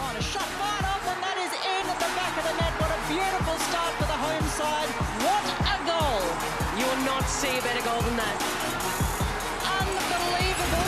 on. A shot fired off, and that is in at the back of the net. What a beautiful start for the home side. What a goal. You will not see a better goal than that. Unbelievable.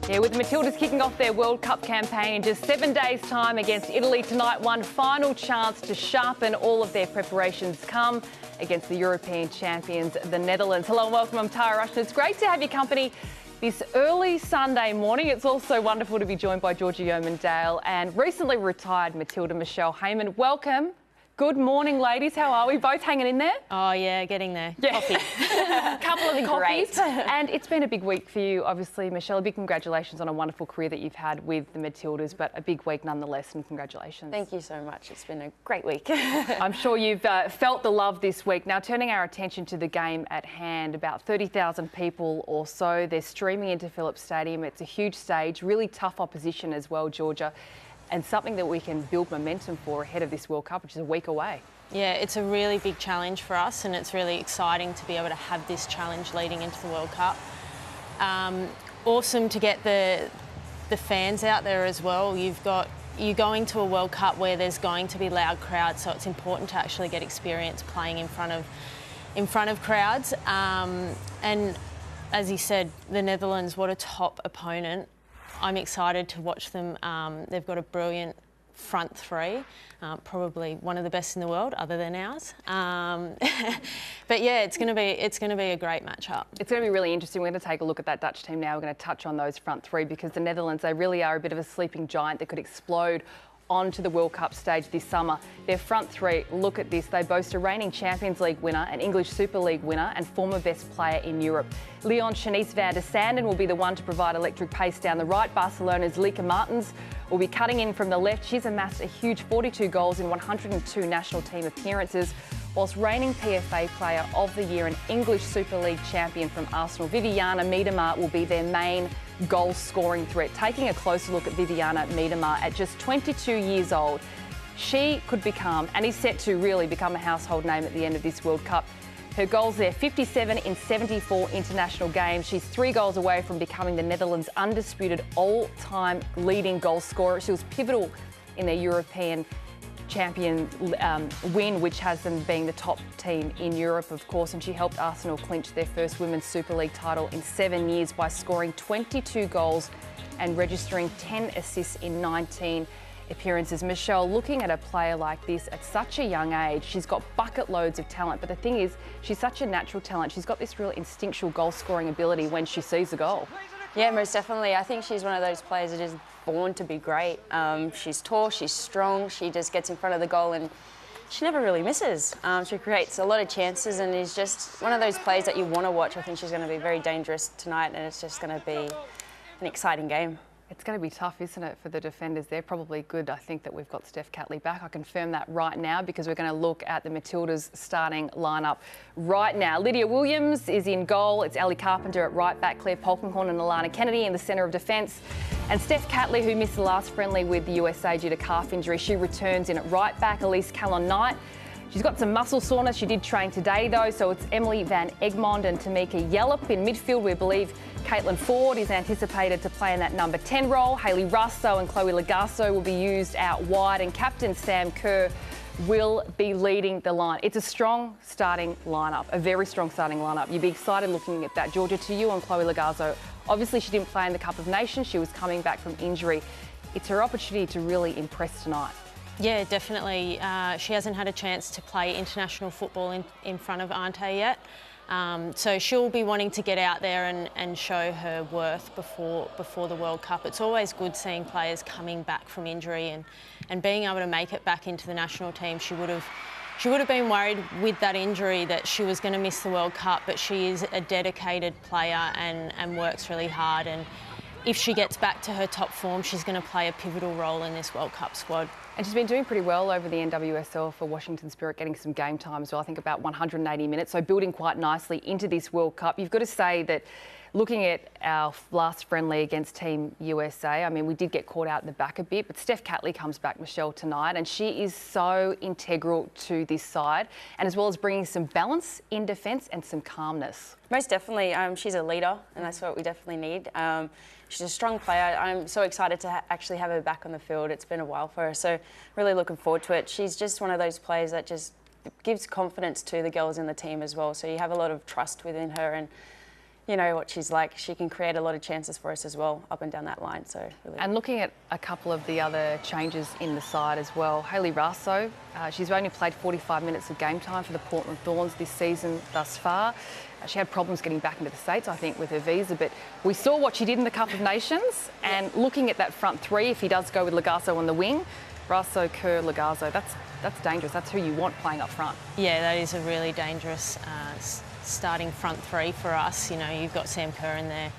Yeah, with the Matildas kicking off their World Cup campaign in just 7 days' time against Italy tonight, one final chance to sharpen all of their preparations come against the European champions, the Netherlands. Hello and welcome, I'm Tara Rushton. It's great to have your company this early Sunday morning. It's also wonderful to be joined by Georgia Yeoman-Dale and recently retired Matilda Michelle Heyman. Welcome. Good morning, ladies. How are we? Both hanging in there? Oh, yeah, getting there. Yeah. Coffee. A couple of coffees. Great. And it's been a big week for you, obviously, Michelle. A big congratulations on a wonderful career that you've had with the Matildas, but a big week nonetheless, and congratulations. Thank you so much. It's been a great week. I'm sure you've felt the love this week. Now, turning our attention to the game at hand, about 30,000 people or so. They're streaming into Phillips Stadium. It's a huge stage, really tough opposition as well, Georgia, and something that we can build momentum for ahead of this World Cup, which is a week away. Yeah, it's a really big challenge for us, and it's really exciting to be able to have this challenge leading into the World Cup. Awesome to get the fans out there as well. You're going to a World Cup where there's going to be loud crowds, so it's important to actually get experience playing in front of crowds. And as you said, the Netherlands, what a top opponent. I'm excited to watch them. They've got a brilliant front three, probably one of the best in the world, other than ours. But yeah, it's going to be a great matchup. It's going to be really interesting. We're going to take a look at that Dutch team now. We're going to touch on those front three because the Netherlands, they really are a bit of a sleeping giant that could explode onto the World Cup stage this summer. Their front three, look at this. They boast a reigning Champions League winner, an English Super League winner and former best player in Europe. Leon Shanice van der Sanden will be the one to provide electric pace down the right. Barcelona's Lieke Martens will be cutting in from the left. She's amassed a huge 42 goals in 102 national team appearances, whilst reigning PFA Player of the Year and English Super League champion from Arsenal, Vivianne Miedema, will be their main goal scoring threat. Taking a closer look at Vivianne Miedema, at just 22 years old, she could become, and is set to really become, a household name at the end of this World Cup. Her goals there, 57 in 74 international games. She's 3 goals away from becoming the Netherlands' undisputed all-time leading goal scorer. She was pivotal in their European champion win, which has them being the top team in Europe, of course, and she helped Arsenal clinch their first Women's Super League title in 7 years by scoring 22 goals and registering 10 assists in 19 appearances. Michelle, looking at a player like this at such a young age, she's got bucket loads of talent, but the thing is, she's such a natural talent. She's got this real instinctual goal-scoring ability when she sees a goal. Yeah, most definitely. I think she's one of those players that is born to be great. She's tall, she's strong, she just gets in front of the goal and she never really misses. She creates a lot of chances and is just one of those players that you want to watch. I think she's going to be very dangerous tonight and it's just going to be an exciting game. It's going to be tough, isn't it, for the defenders? They're probably good. I think that we've got Steph Catley back. I confirm that right now because we're going to look at the Matildas starting lineup right now. Lydia Williams is in goal. It's Ali Carpenter at right back, Claire Polkinghorne and Alana Kennedy in the centre of defence. And Steph Catley, who missed the last friendly with the USA due to calf injury, she returns in at right back. Elise Callon-Knight, she's got some muscle soreness. She did train today, though, so it's Emily Van Egmond and Tamika Yallop in midfield. We believe Caitlin Ford is anticipated to play in that number 10 role. Hayley Russo and Chloe Lagasso will be used out wide, and captain Sam Kerr will be leading the line. It's a strong starting lineup, a very strong starting lineup. You'd be excited looking at that. Georgia, to you on Chloe Lagasso. Obviously, she didn't play in the Cup of Nations. She was coming back from injury. It's her opportunity to really impress tonight. Yeah, definitely. She hasn't had a chance to play international football in front of Ante yet. So she'll be wanting to get out there and show her worth before the World Cup. It's always good seeing players coming back from injury and being able to make it back into the national team. She would have been worried with that injury that she was going to miss the World Cup, but she is a dedicated player and works really hard. And if she gets back to her top form, she's going to play a pivotal role in this World Cup squad. And she's been doing pretty well over the NWSL for Washington Spirit, getting some game time as well, I think about 180 minutes, so building quite nicely into this World Cup. You've got to say that Looking at our last friendly against Team USA, I mean, we did get caught out in the back a bit, but Steph Catley comes back, Michelle, tonight, and she is so integral to this side, and as well as bringing some balance in defence and some calmness. Most definitely. She's a leader, and that's what we definitely need. She's a strong player. I'm so excited to actually have her back on the field. It's been a while for her, so really looking forward to it. She's just one of those players that just gives confidence to the girls in the team as well, so you have a lot of trust within her, and you know what she's like. She can create a lot of chances for us as well, up and down that line. So really. And looking at a couple of the other changes in the side as well, Hayley Raso, she's only played 45 minutes of game time for the Portland Thorns this season thus far. She had problems getting back into the States, I think, with her visa, but we saw what she did in the Cup of Nations, and looking at that front three, if he does go with Lagasso on the wing, Raso, Kerr, Lagasso, that's dangerous. That's who you want playing up front. Yeah, that is a really dangerous starting front three for us. You know, you've got Sam Kerr in there,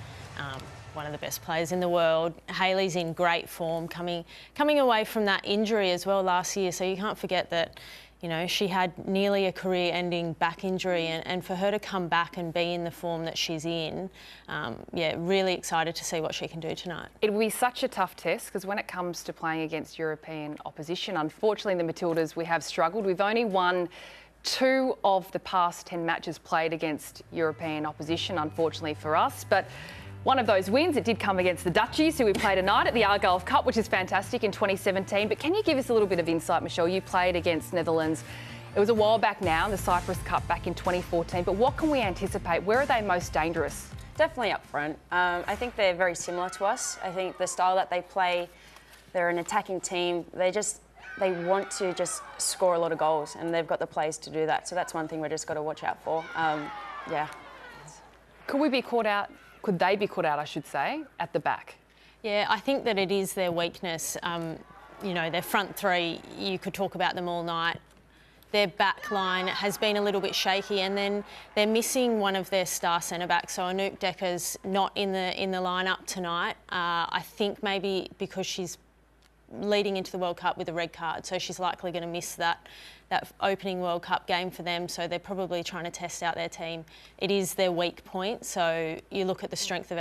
one of the best players in the world. Hayley's in great form, coming away from that injury as well last year, so you can't forget that. You know, she had nearly a career-ending back injury, and for her to come back and be in the form that she's in, yeah, really excited to see what she can do tonight. It will be such a tough test because when it comes to playing against European opposition, unfortunately the Matildas, we have struggled. We've only won 2 of the past 10 matches played against European opposition, unfortunately for us. But one of those wins, it did come against the Dutchies, who we played tonight at the Argyle Cup, which is fantastic, in 2017. But can you give us a little bit of insight, Michelle? You played against Netherlands. It was a while back now, in the Cyprus Cup back in 2014. But what can we anticipate? Where are they most dangerous? Definitely up front. I think they're very similar to us. I think the style that they play, they're an attacking team. They want to just score a lot of goals, and they've got the players to do that. So that's one thing we've just got to watch out for. Yeah. Could we be caught out? Could they be caught out, I should say, at the back? Yeah, I think that it is their weakness. You know, their front three, you could talk about them all night. Their back line has been a little bit shaky, and then they're missing one of their star centre-backs. So Anouk Dekker's not in the lineup tonight. I think maybe because she's leading into the World Cup with a red card, so she's likely going to miss that opening World Cup game for them, so they're probably trying to test out their team. It is their weak point, so you look at the strength of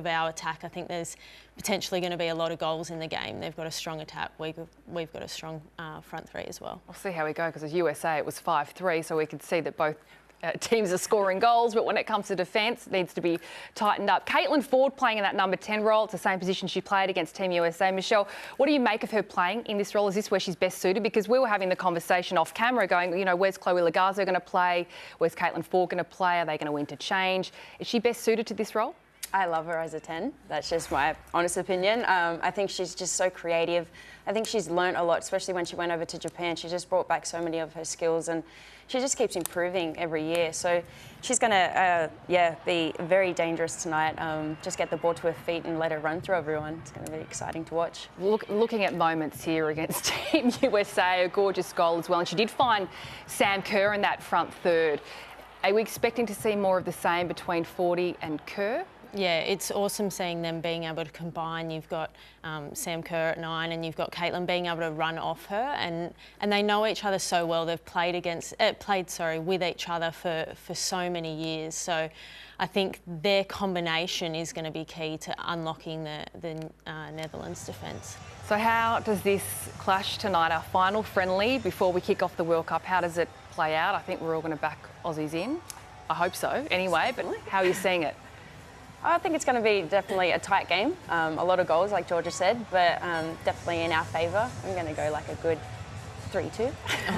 our attack. I think there's potentially going to be a lot of goals in the game. They've got a strong attack. We've got a strong front three as well. We'll see how we go, because as USA it was 5-3, so we could see that both teams are scoring goals, but when it comes to defence, it needs to be tightened up. Caitlin Foord playing in that number 10 role. It's the same position she played against Team USA. Michelle, what do you make of her playing in this role? Is this where she's best suited? Because we were having the conversation off camera going, you know, where's Chloe Lagasso going to play? Where's Caitlin Foord going to play? Are they going to interchange? Is she best suited to this role? I love her as a 10. That's just my honest opinion. I think she's just so creative. I think she's learnt a lot, especially when she went over to Japan. She just brought back so many of her skills, and she just keeps improving every year. So she's going to, be very dangerous tonight. Just get the ball to her feet and let her run through everyone. It's going to be exciting to watch. Looking at moments here against Team USA, a gorgeous goal as well. And she did find Sam Kerr in that front third. Are we expecting to see more of the same between Fordy and Kerr? Yeah, it's awesome seeing them being able to combine. You've got Sam Kerr at 9, and you've got Caitlin being able to run off her, and they know each other so well. They've played with each other for so many years. So I think their combination is going to be key to unlocking the Netherlands defence. So how does this clash tonight, our final friendly before we kick off the World Cup? How does it play out? I think we're all going to back Aussies in. I hope so anyway, but how are you seeing it? I think it's going to be definitely a tight game. A lot of goals, like Georgia said, but definitely in our favour. I'm going to go like a good 3-2.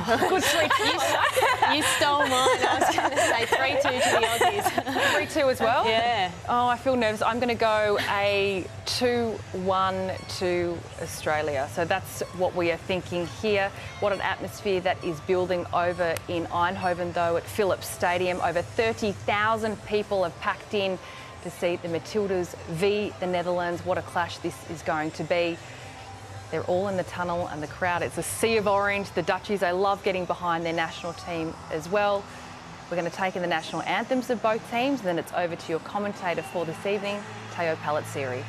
Oh, good 3-2. You stole mine. I was going to say 3-2 to the Aussies. 3-2 as well? Yeah. Oh, I feel nervous. I'm going to go a 2-1 to Australia. So that's what we are thinking here. What an atmosphere that is building over in Eindhoven, though, at Philips Stadium. Over 30,000 people have packed in to see the Matildas v the Netherlands. What a clash this is going to be. They're all in the tunnel, and the crowd, it's a sea of orange. The Dutchies, they love getting behind their national team as well. We're going to take in the national anthems of both teams, and then it's over to your commentator for this evening, Teo Palazziri.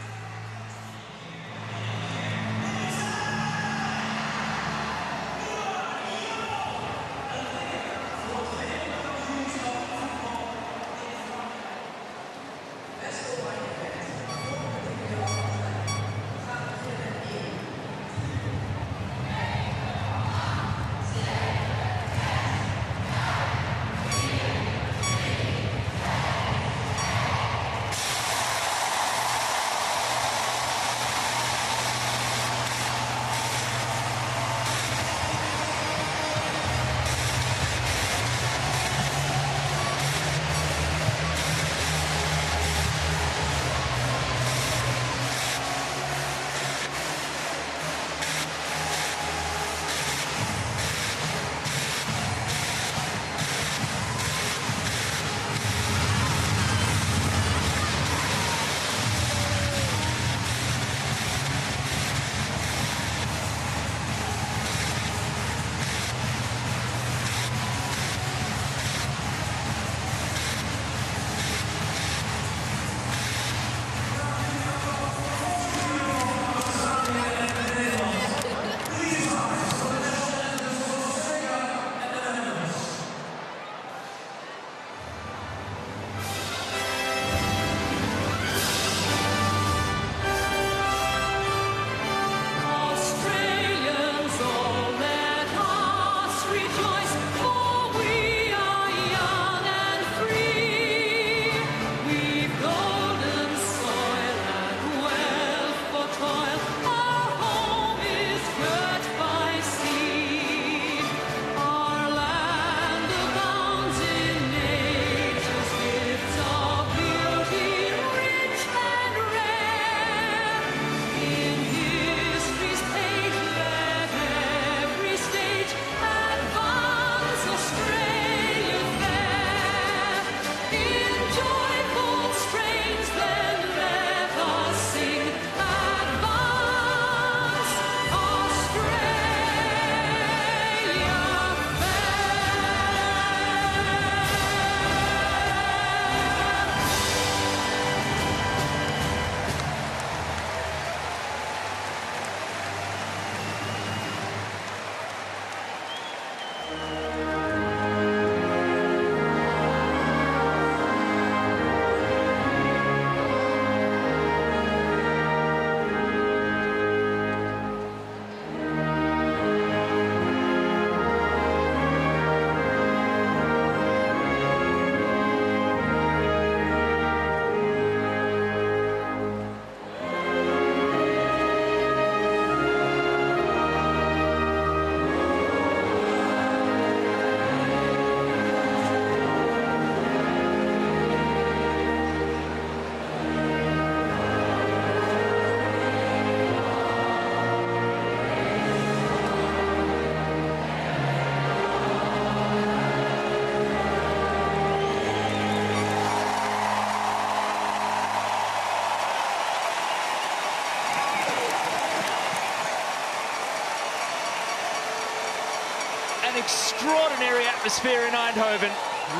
extraordinary atmosphere in Eindhoven.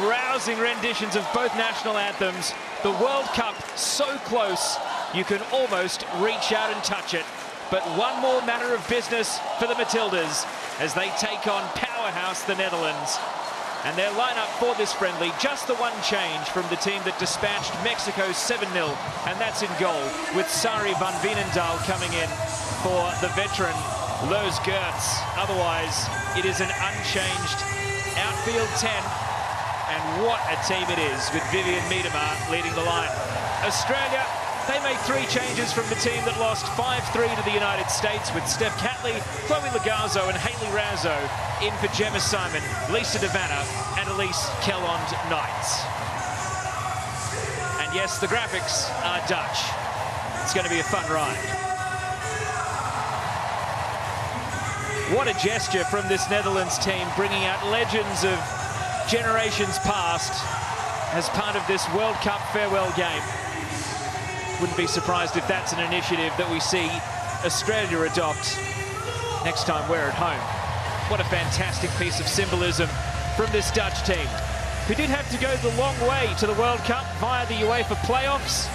Rousing renditions of both national anthems. The World Cup so close, you can almost reach out and touch it. But one more matter of business for the Matildas as they take on powerhouse the Netherlands. And their lineup for this friendly, just the one change from the team that dispatched Mexico 7-0, and that's in goal, with Sari van Veenendaal coming in for the veteran Loes Geerts. Otherwise, it is an unchanged outfield 10, and what a team it is, with Vivianne Miedema leading the line. Australia, they made 3 changes from the team that lost 5-3 to the United States, with Steph Catley, Chloe Logarzo and Hayley Raso in for Gemma Simon, Lisa De Vanna and Elise Kelland-Knight. And yes, the graphics are Dutch. It's going to be a fun ride. What a gesture from this Netherlands team, bringing out legends of generations past as part of this World Cup farewell game. Wouldn't be surprised if that's an initiative that we see Australia adopt next time we're at home. What a fantastic piece of symbolism from this Dutch team, who did have to go the long way to the World Cup via the UEFA playoffs,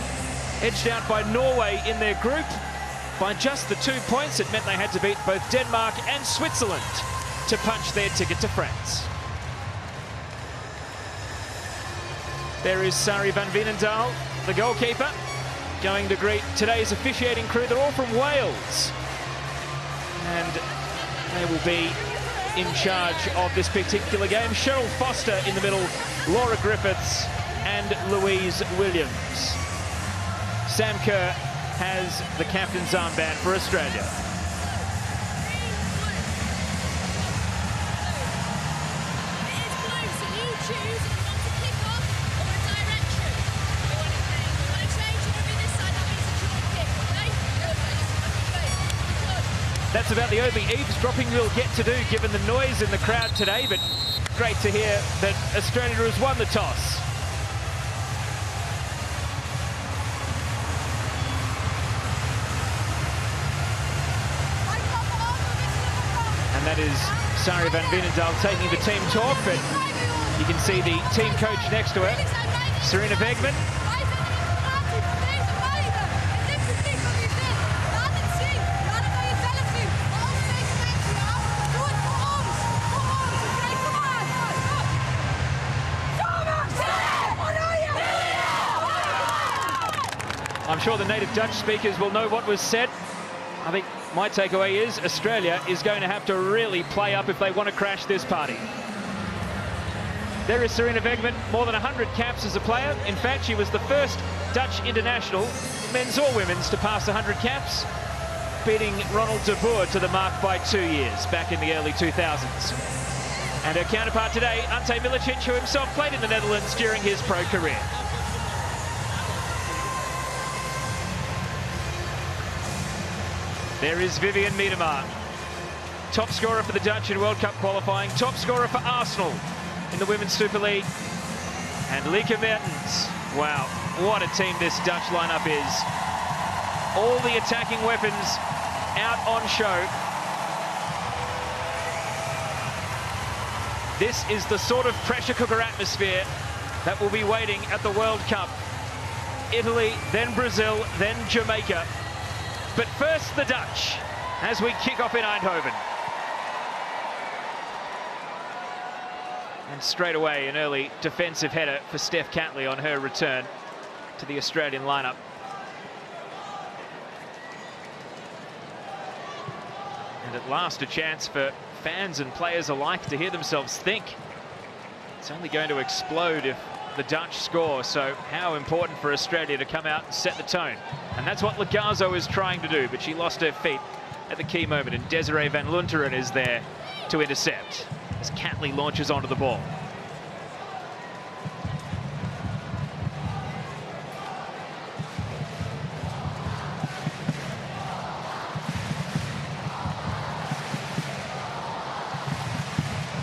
edged out by Norway in their group. By just the 2 points, it meant they had to beat both Denmark and Switzerland to punch their ticket to France. There is Sari van Veenendaal, the goalkeeper, going to greet today's officiating crew. They're all from Wales, and they will be in charge of this particular game. Cheryl Foster in the middle, Laura Griffiths and Louise Williams. Sam Kerr has the captain's armband for Australia. That's about the only eavesdropping we'll get to do given the noise in the crowd today, but great to hear that Australia has won the toss. And that is Sari van Veenendaal taking the team talk, but you can see the team coach next to her, Sarina Wegman. I'm sure the native Dutch speakers will know what was said. I think my takeaway is Australia is going to have to really play up if they want to crash this party. There is Sarina Wegman, more than 100 caps as a player. In fact, she was the first Dutch international, men's or women's, to pass 100 caps, beating Ronald de Boer to the mark by 2 years back in the early 2000s. And her counterpart today, Ante Milicic, who himself played in the Netherlands during his pro career. There is Vivianne Miedema, top scorer for the Dutch in World Cup qualifying, top scorer for Arsenal in the Women's Super League. And Lieke Mertens. Wow, what a team this Dutch lineup is. All the attacking weapons out on show. This is the sort of pressure cooker atmosphere that will be waiting at the World Cup. Italy, then Brazil, then Jamaica. But first, the Dutch, as we kick off in Eindhoven. And straight away, an early defensive header for Steph Catley on her return to the Australian lineup. And at last, a chance for fans and players alike to hear themselves think. It's only going to explode if the Dutch score, so how important for Australia to come out and set the tone. And that's what Logarzo is trying to do, but she lost her feet at the key moment, and Desiree van Lunteren is there to intercept as Catley launches onto the ball.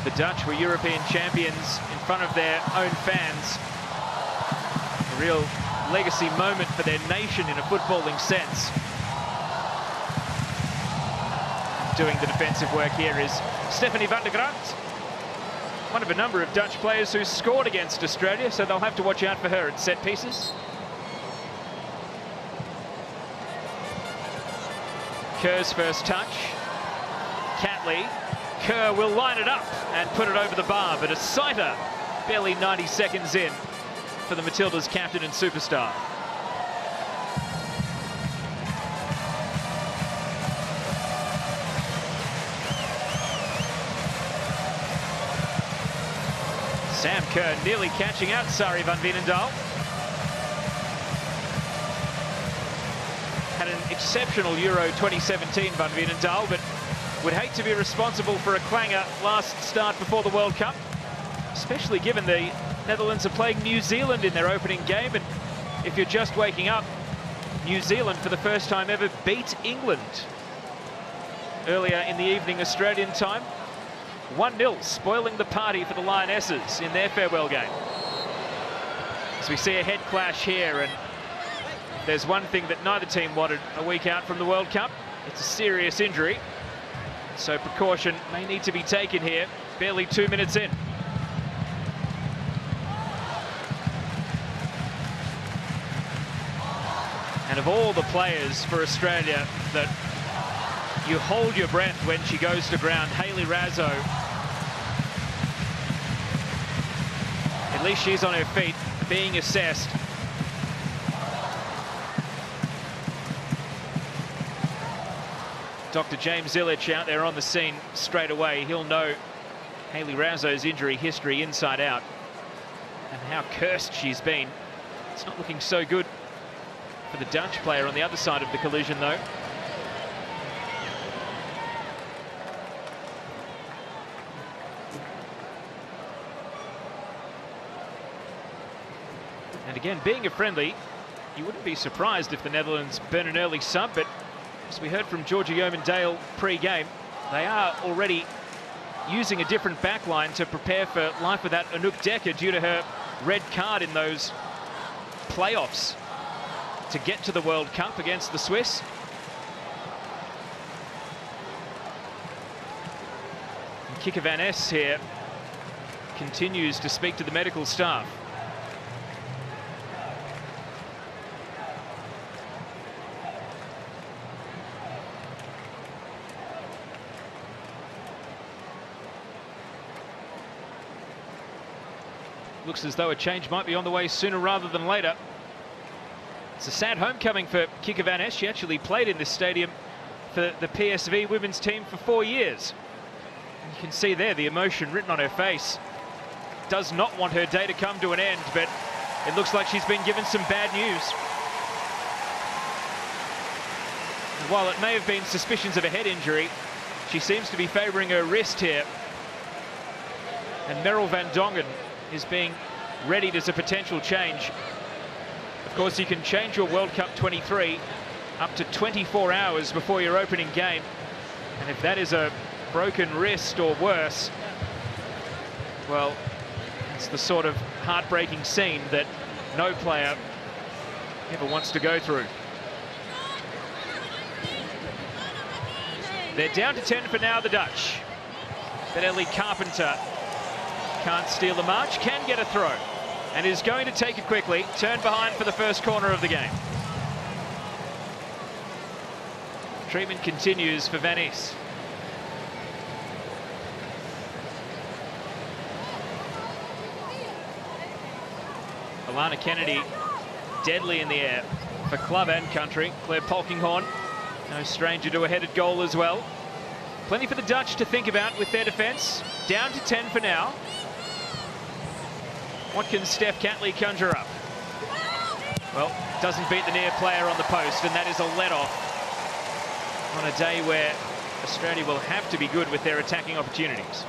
The Dutch were European champions in front of their own fans. A real legacy moment for their nation in a footballing sense. Doing the defensive work here is Stephanie van der Grant. one of a number of Dutch players who scored against Australia, so they'll have to watch out for her at set pieces. Kerr's first touch. Catley. Kerr will line it up and put it over the bar, but a sighter barely 90 seconds in for the Matildas captain and superstar. Sam Kerr nearly catching out Sari van Veenendaal. Had an exceptional Euro 2017, Van Veenendaal, but would hate to be responsible for a clanger last start before the World Cup, especially given the Netherlands are playing New Zealand in their opening game, and if you're just waking up, New Zealand for the first time ever beat England earlier in the evening Australian time. 1-0, spoiling the party for the Lionesses in their farewell game. As we see a head clash here, and there's one thing that neither team wanted a week out from the World Cup. It's a serious injury, so precaution may need to be taken here, barely 2 minutes in. And of all the players for Australia that you hold your breath when she goes to ground, Hayley Raso, at least she's on her feet, being assessed. Dr. James Illich out there on the scene straight away. He'll know Hayley Raso's injury history inside out and how cursed she's been. It's not looking so good for the Dutch player on the other side of the collision, though. And again, being a friendly, you wouldn't be surprised if the Netherlands burn an early sub, but as we heard from Georgia Yeoman-Dale pre-game, they are already using a different backline to prepare for life without Anouk Decker due to her red card in those playoffs to get to the World Cup against the Swiss. And Kike van Es here continues to speak to the medical staff. Looks as though a change might be on the way sooner rather than later. It's a sad homecoming for Kike van Es. She actually played in this stadium for the PSV women's team for 4 years. And you can see there the emotion written on her face. Does not want her day to come to an end, but it looks like she's been given some bad news. And while it may have been suspicions of a head injury, she seems to be favouring her wrist here. And Merel van Dongen is being readied as a potential change. Of course, you can change your World Cup 23 up to 24 hours before your opening game. And if that is a broken wrist or worse, well, it's the sort of heartbreaking scene that no player ever wants to go through. They're down to 10 for now, the Dutch. But Ellie Carpenter can't steal the march, can get a throw, and is going to take it quickly. Turn behind for the first corner of the game. Treatment continues for Van Es. Alana Kennedy, deadly in the air for club and country. Claire Polkinghorn, no stranger to a headed goal as well. Plenty for the Dutch to think about with their defence. Down to 10 for now. What can Steph Catley conjure up? Well, doesn't beat the near player on the post, and that is a let-off on a day where Australia will have to be good with their attacking opportunities.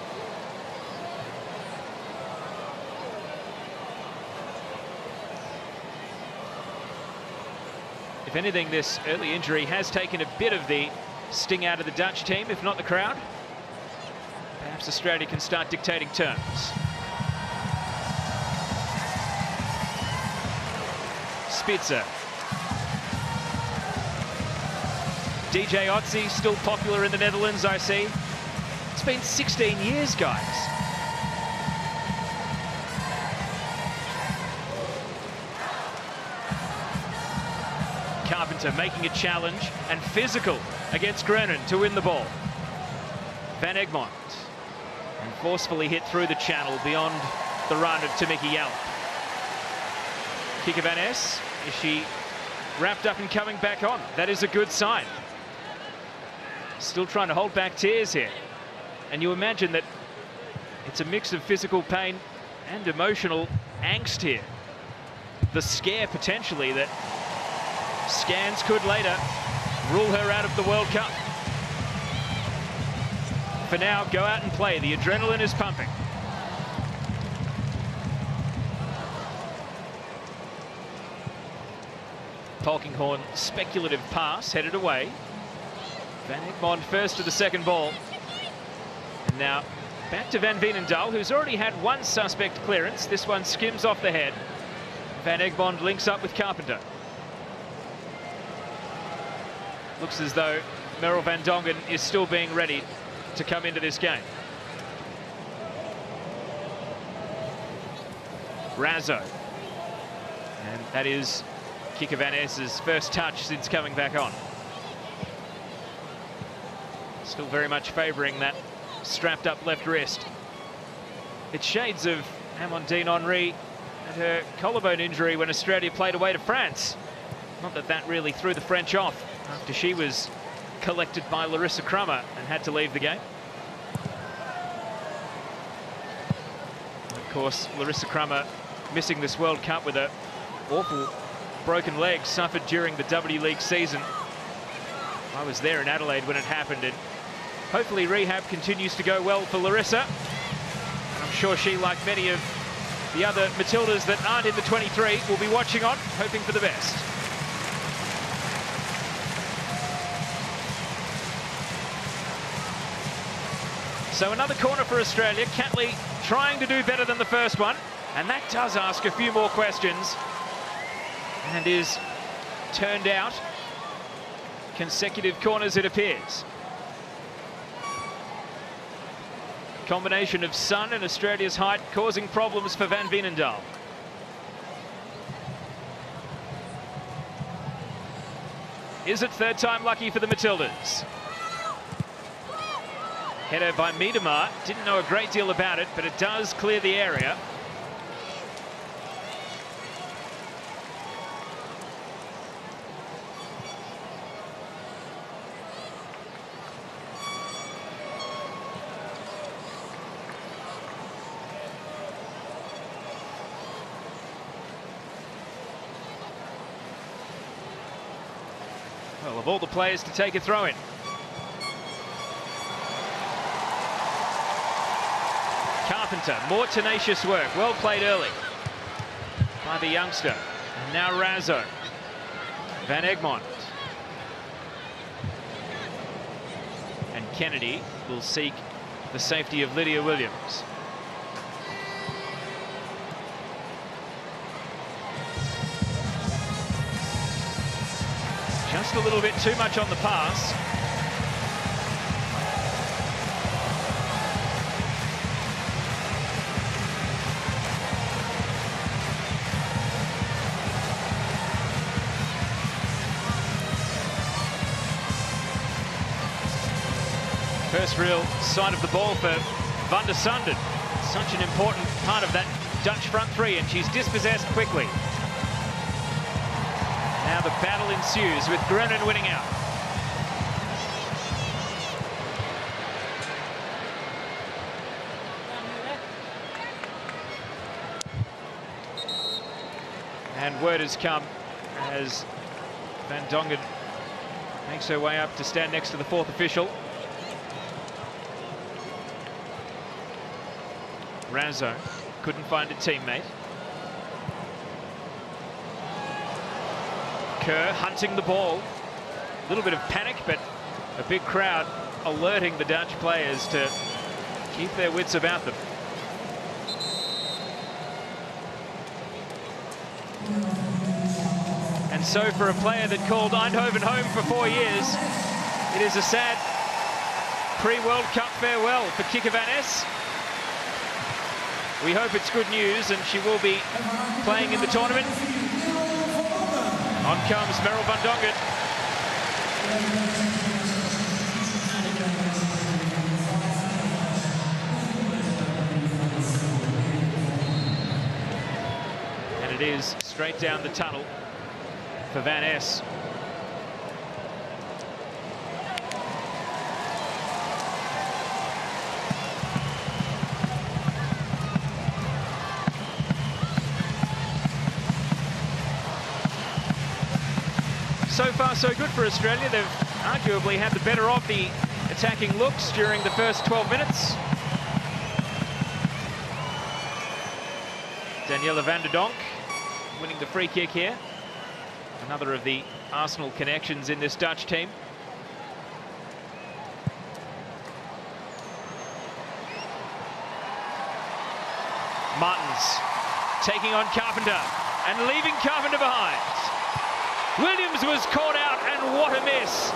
If anything, this early injury has taken a bit of the sting out of the Dutch team, if not the crowd. Perhaps Australia can start dictating terms. Spitzer. DJ Otzi, still popular in the Netherlands, I see. It's been 16 years, guys. Carpenter making a challenge and physical against Grennan to win the ball. Van Egmond and forcefully hit through the channel beyond the run of Tamiki Yallop. Kika Van Es, is she wrapped up and coming back on? That is a good sign. Still trying to hold back tears here. And you imagine that it's a mix of physical pain and emotional angst here. The scare potentially that scans could later rule her out of the World Cup. For now, go out and play. The adrenaline is pumping. Polkinghorne, speculative pass, headed away. Van Egmond first to the second ball. And now back to Van Veenendaal, who's already had one suspect clearance. This one skims off the head. Van Egmond links up with Carpenter. Looks as though Merrill van Dongen is still being ready to come into this game. Razzo. And that is Kika Van Es' first touch since coming back on. Still very much favouring that strapped up left wrist. It's shades of Amandine Henry and her collarbone injury when Australia played away to France. Not that that really threw the French off after she was collected by Larissa Crummer and had to leave the game. Of course, Larissa Crummer missing this World Cup with a awful broken leg suffered during the W League season. I was there in Adelaide when it happened, and hopefully rehab continues to go well for Larissa. And I'm sure she, like many of the other Matildas that aren't in the 23, will be watching on, hoping for the best. So another corner for Australia. Catley trying to do better than the first one, and that does ask a few more questions and is turned out. Consecutive corners, it appears. Combination of sun and Australia's height causing problems for Van Veenendaal. Is it third time lucky for the Matildas? Header by Miedema. Didn't know a great deal about it, but it does clear the area. Well, of all the players to take a throw in. Carpenter, more tenacious work. Well played early by the youngster. And now Razzo. Van Egmond. And Kennedy will seek the safety of Lydia Williams. Just a little bit too much on the pass. First real sight of the ball for Van der Sanden. Such an important part of that Dutch front three, and she's dispossessed quickly. Now the battle ensues with Grennan winning out. And word has come as Van Dongen makes her way up to stand next to the fourth official. Razzo couldn't find a teammate. Kerr hunting the ball. A little bit of panic, but a big crowd alerting the Dutch players to keep their wits about them. And so for a player that called Eindhoven home for 4 years, it is a sad pre-World Cup farewell for Kika Van Es. We hope it's good news and she will be playing in the tournament. On comes Merrill van Dongen. And it is straight down the tunnel for Van Es. So far, so good for Australia. They've arguably had the better of the attacking looks during the first 12 minutes. Daniela van der Donk winning the free kick here. Another of the Arsenal connections in this Dutch team. Martens taking on Carpenter and leaving Carpenter behind. Williams was caught out, and what a miss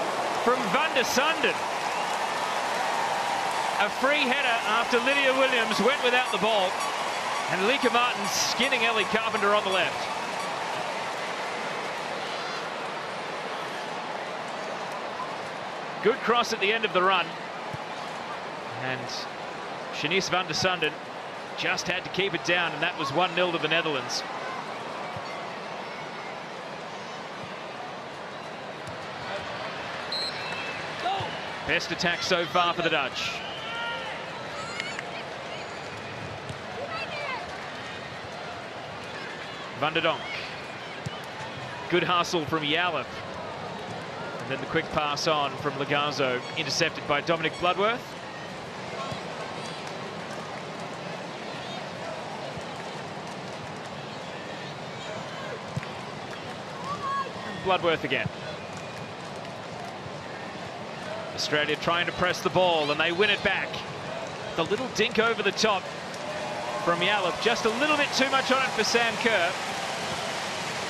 from Van der Sanden. A free header after Lydia Williams went without the ball, and Lieke Martens skinning Ellie Carpenter on the left. Good cross at the end of the run, and Shanice Van der Sanden just had to keep it down, and that was 1-0 to the Netherlands. Best attack so far for the Dutch. Van der Donk. Good hustle from Jalep. And then the quick pass on from Logarzo, intercepted by Dominic Bloodworth. And Bloodworth again. Australia trying to press the ball, and they win it back. The little dink over the top from Jalep, just a little bit too much on it for Sam Kerr.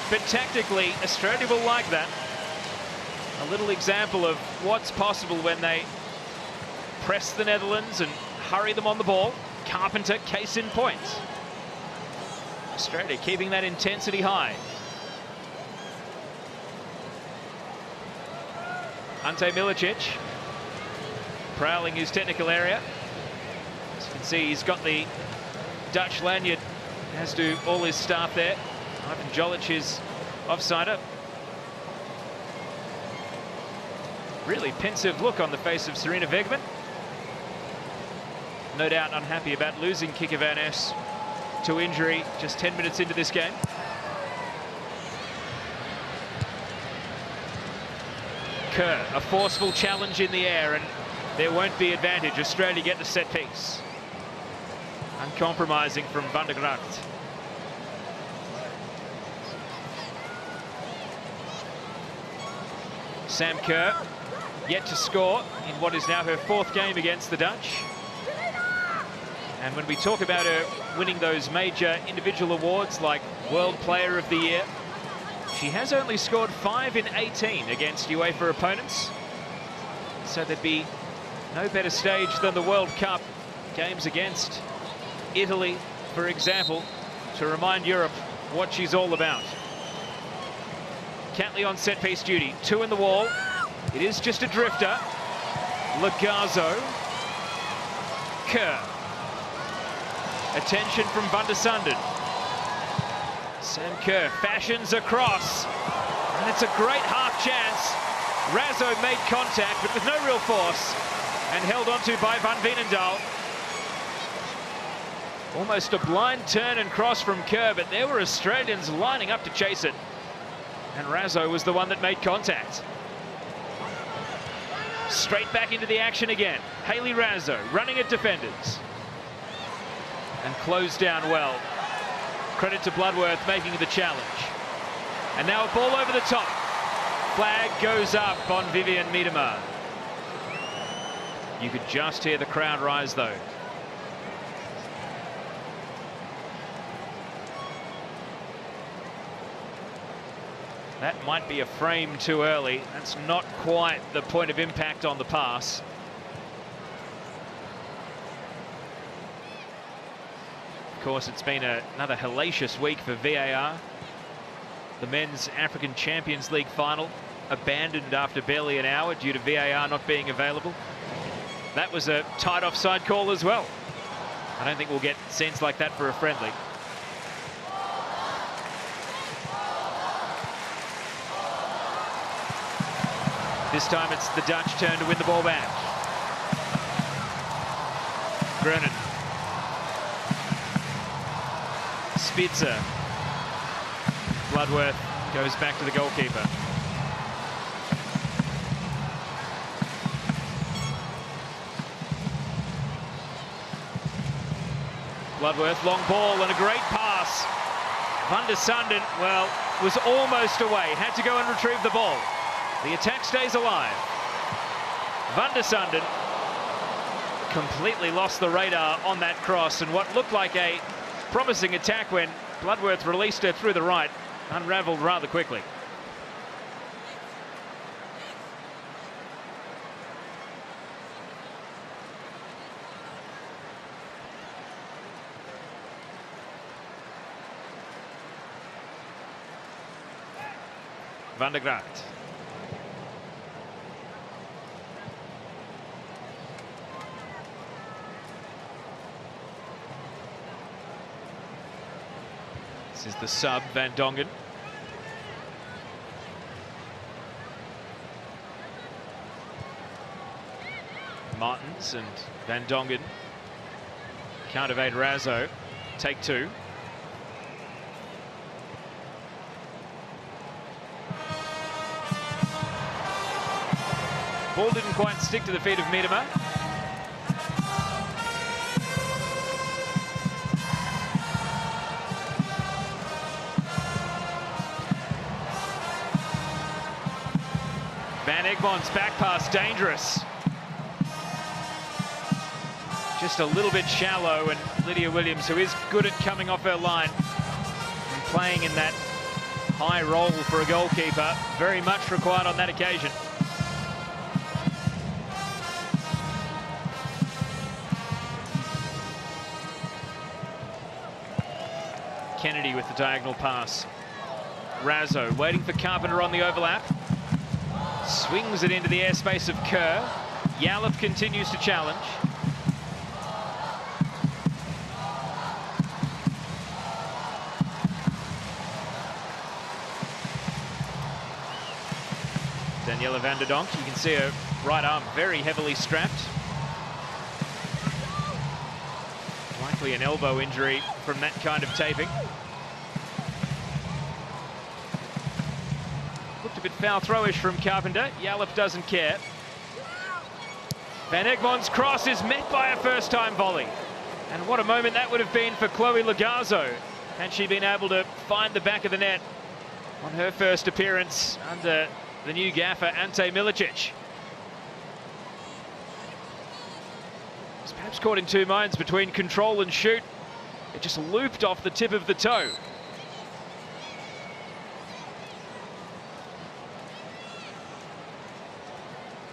But tactically, Australia will like that. A little example of what's possible when they press the Netherlands and hurry them on the ball. Carpenter, case in point. Australia keeping that intensity high. Ante Milicic prowling his technical area. As you can see, he's got the Dutch lanyard, as do all his staff there. Ivan Jolic is offsider. Really pensive look on the face of Sarina Wegman. No doubt unhappy about losing Kike Van Es to injury just 10 minutes into this game. Kerr, a forceful challenge in the air, and there won't be advantage. Australia get the set piece. Uncompromising from Van der Gracht. Sam Kerr, yet to score in what is now her 4th game against the Dutch. And when we talk about her winning those major individual awards like World Player of the Year, she has only scored 5 in 18 against UEFA opponents. So there'd be no better stage than the World Cup games against Italy, for example, to remind Europe what she's all about. Catley on set-piece duty, 2 in the wall. It is just a drifter. Logarzo. Kerr. Attention from Van der Sanden. Sam Kerr fashions a cross, and it's a great half chance. Razzo made contact, but with no real force, and held onto by Van Veenendaal. Almost a blind turn and cross from Kerr, but there were Australians lining up to chase it. And Razzo was the one that made contact. Straight back into the action again. Hayley Razzo running at defenders. And closed down well. Credit to Bloodworth making the challenge. And now a ball over the top. Flag goes up on Vivianne Miedema. You could just hear the crowd rise though. That might be a frame too early. That's not quite the point of impact on the pass. Of course, it's been another hellacious week for VAR. the Men's African Champions League final abandoned after barely an hour due to VAR not being available. That was a tight offside call as well. I don't think we'll get scenes like that for a friendly. This time it's the Dutch turn to win the ball back. Grunen. Spitzer. Bloodworth goes back to the goalkeeper. Bloodworth, long ball and a great pass. Van der Sanden, well, was almost away. Had to go and retrieve the ball. The attack stays alive. Van der Sanden completely lost the radar on that cross, and what looked like a promising attack when Bloodworth released her through the right unravelled rather quickly. Van der Gracht. This is the sub, Van Dongen. Martins and Van Dongen. Can't evade Razzo. Take two. Ball didn't quite stick to the feet of Miedema. Van Egmond's back pass, dangerous. Just a little bit shallow, and Lydia Williams, who is good at coming off her line and playing in that high role for a goalkeeper, very much required on that occasion. Kennedy with the diagonal pass. Razzo waiting for Carpenter on the overlap. Swings it into the airspace of Kerr. Yallop continues to challenge. Daniela van der Donk, you can see her right arm very heavily strapped. Likely an elbow injury from that kind of taping. Looked a bit foul throwish from Carpenter. Yallop doesn't care. Van Egmond's cross is met by a first-time volley. And what a moment that would have been for Chloe Logarzo had she been able to find the back of the net on her first appearance under the new gaffer, Ante Milicic. Was perhaps caught in two minds between control and shoot. It just looped off the tip of the toe.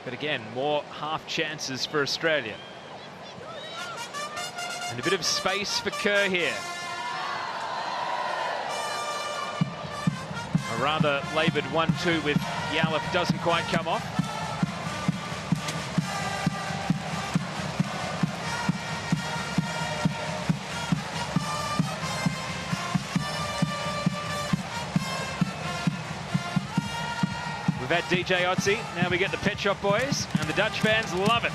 But again, more half chances for Australia. And a bit of space for Kerr here. A rather laboured 1-2 with Yallop doesn't quite come off. We've had DJ Otzi, now we get the Pet Shop Boys, and the Dutch fans love it.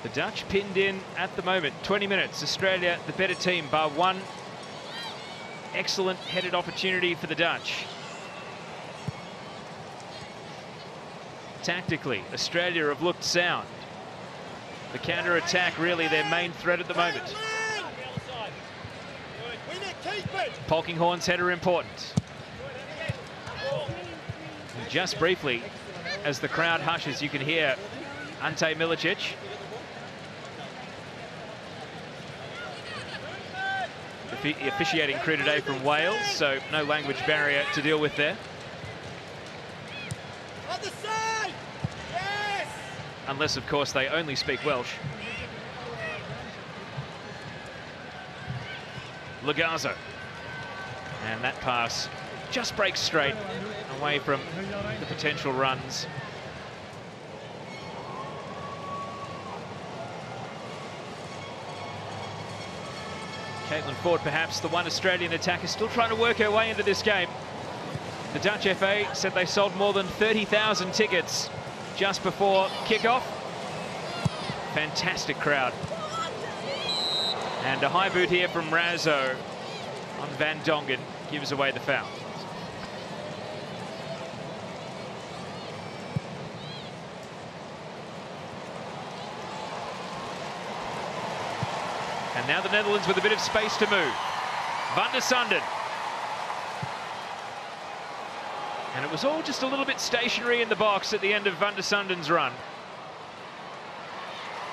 The Dutch pinned in at the moment, 20 minutes. Australia, the better team, bar one. Excellent headed opportunity for the Dutch. Tactically, Australia have looked sound. The counter-attack really their main threat at the moment. Polkinghorn's header important. And just briefly, as the crowd hushes, you can hear Ante Milicic. The officiating crew today from Wales, so no language barrier to deal with there. unless, of course, they only speak Welsh. Lagazo. And that pass just breaks straight away from the potential runs. Caitlin Ford, perhaps the one Australian attacker, still trying to work her way into this game. The Dutch FA said they sold more than 30,000 tickets just before kickoff. Fantastic crowd. And a high boot here from Razzo on Van Dongen gives away the foul. And now the Netherlands with a bit of space to move. Van der Sanden. And it was all just a little bit stationary in the box at the end of Van der Sanden's run.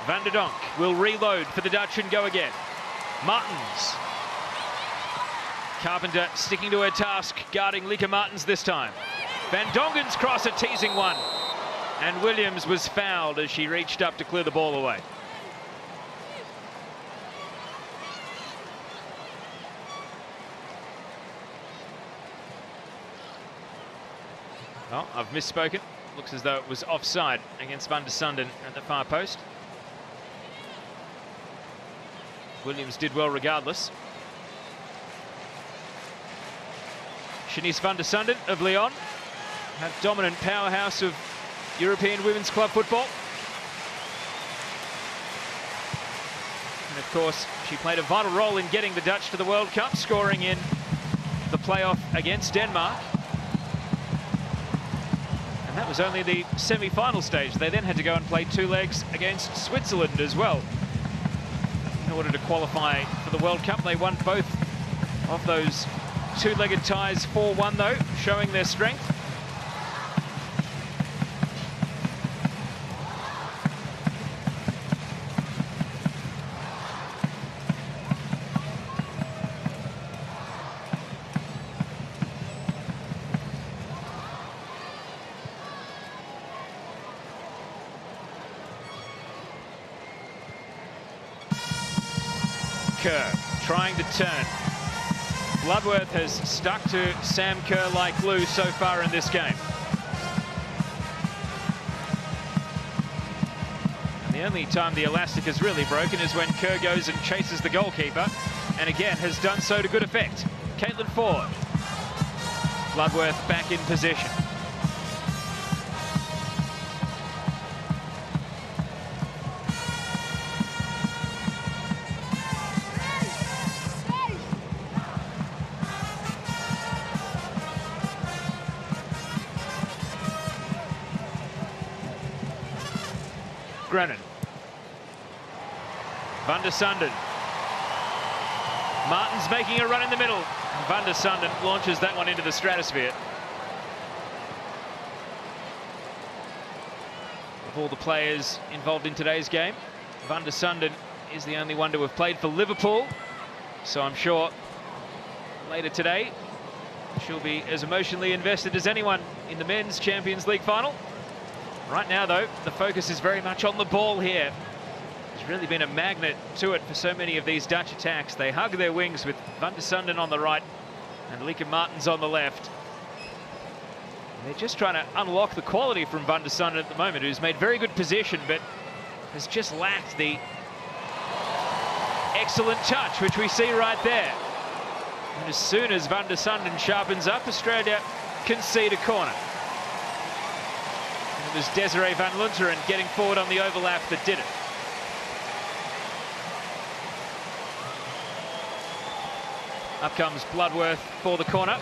Van der Donk will reload for the Dutch and go again. Martens. Carpenter sticking to her task, guarding Lieke Martens this time. Van Dongen's cross, a teasing one. And Williams was fouled as she reached up to clear the ball away. Oh, I've misspoken. Looks as though it was offside against Van der Sanden at the far post. Williams did well regardless. Shanice Van der Sanden of Lyon, a dominant powerhouse of European women's club football. And of course, she played a vital role in getting the Dutch to the World Cup, scoring in the playoff against Denmark. And that was only the semi-final stage. They then had to go and play two legs against Switzerland as well in order to qualify for the World Cup. They won both of those two-legged ties 4-1 though, showing their strength. Kerr trying to turn. Bloodworth has stuck to Sam Kerr like glue so far in this game. And the only time the elastic is really broken is when Kerr goes and chases the goalkeeper, and again has done so to good effect. Caitlin Ford. Bloodworth back in position. Grennan. Van der Sanden. Martens making a run in the middle. Van der Sanden launches that one into the stratosphere. Of all the players involved in today's game, Van der Sanden is the only one to have played for Liverpool. So I'm sure later today she'll be as emotionally invested as anyone in the men's Champions League final. Right now, though, the focus is very much on the ball here. There's really been a magnet to it for so many of these Dutch attacks. They hug their wings with Van der Sanden on the right and Lieke Martens on the left. And they're just trying to unlock the quality from Van der Sanden at the moment, who's made very good position, but has just lacked the excellent touch, which we see right there. And as soon as Van der Sanden sharpens up, Australia concede a corner. It was Desiree van Lunteren getting forward on the overlap that did it. Up comes Bloodworth for the corner.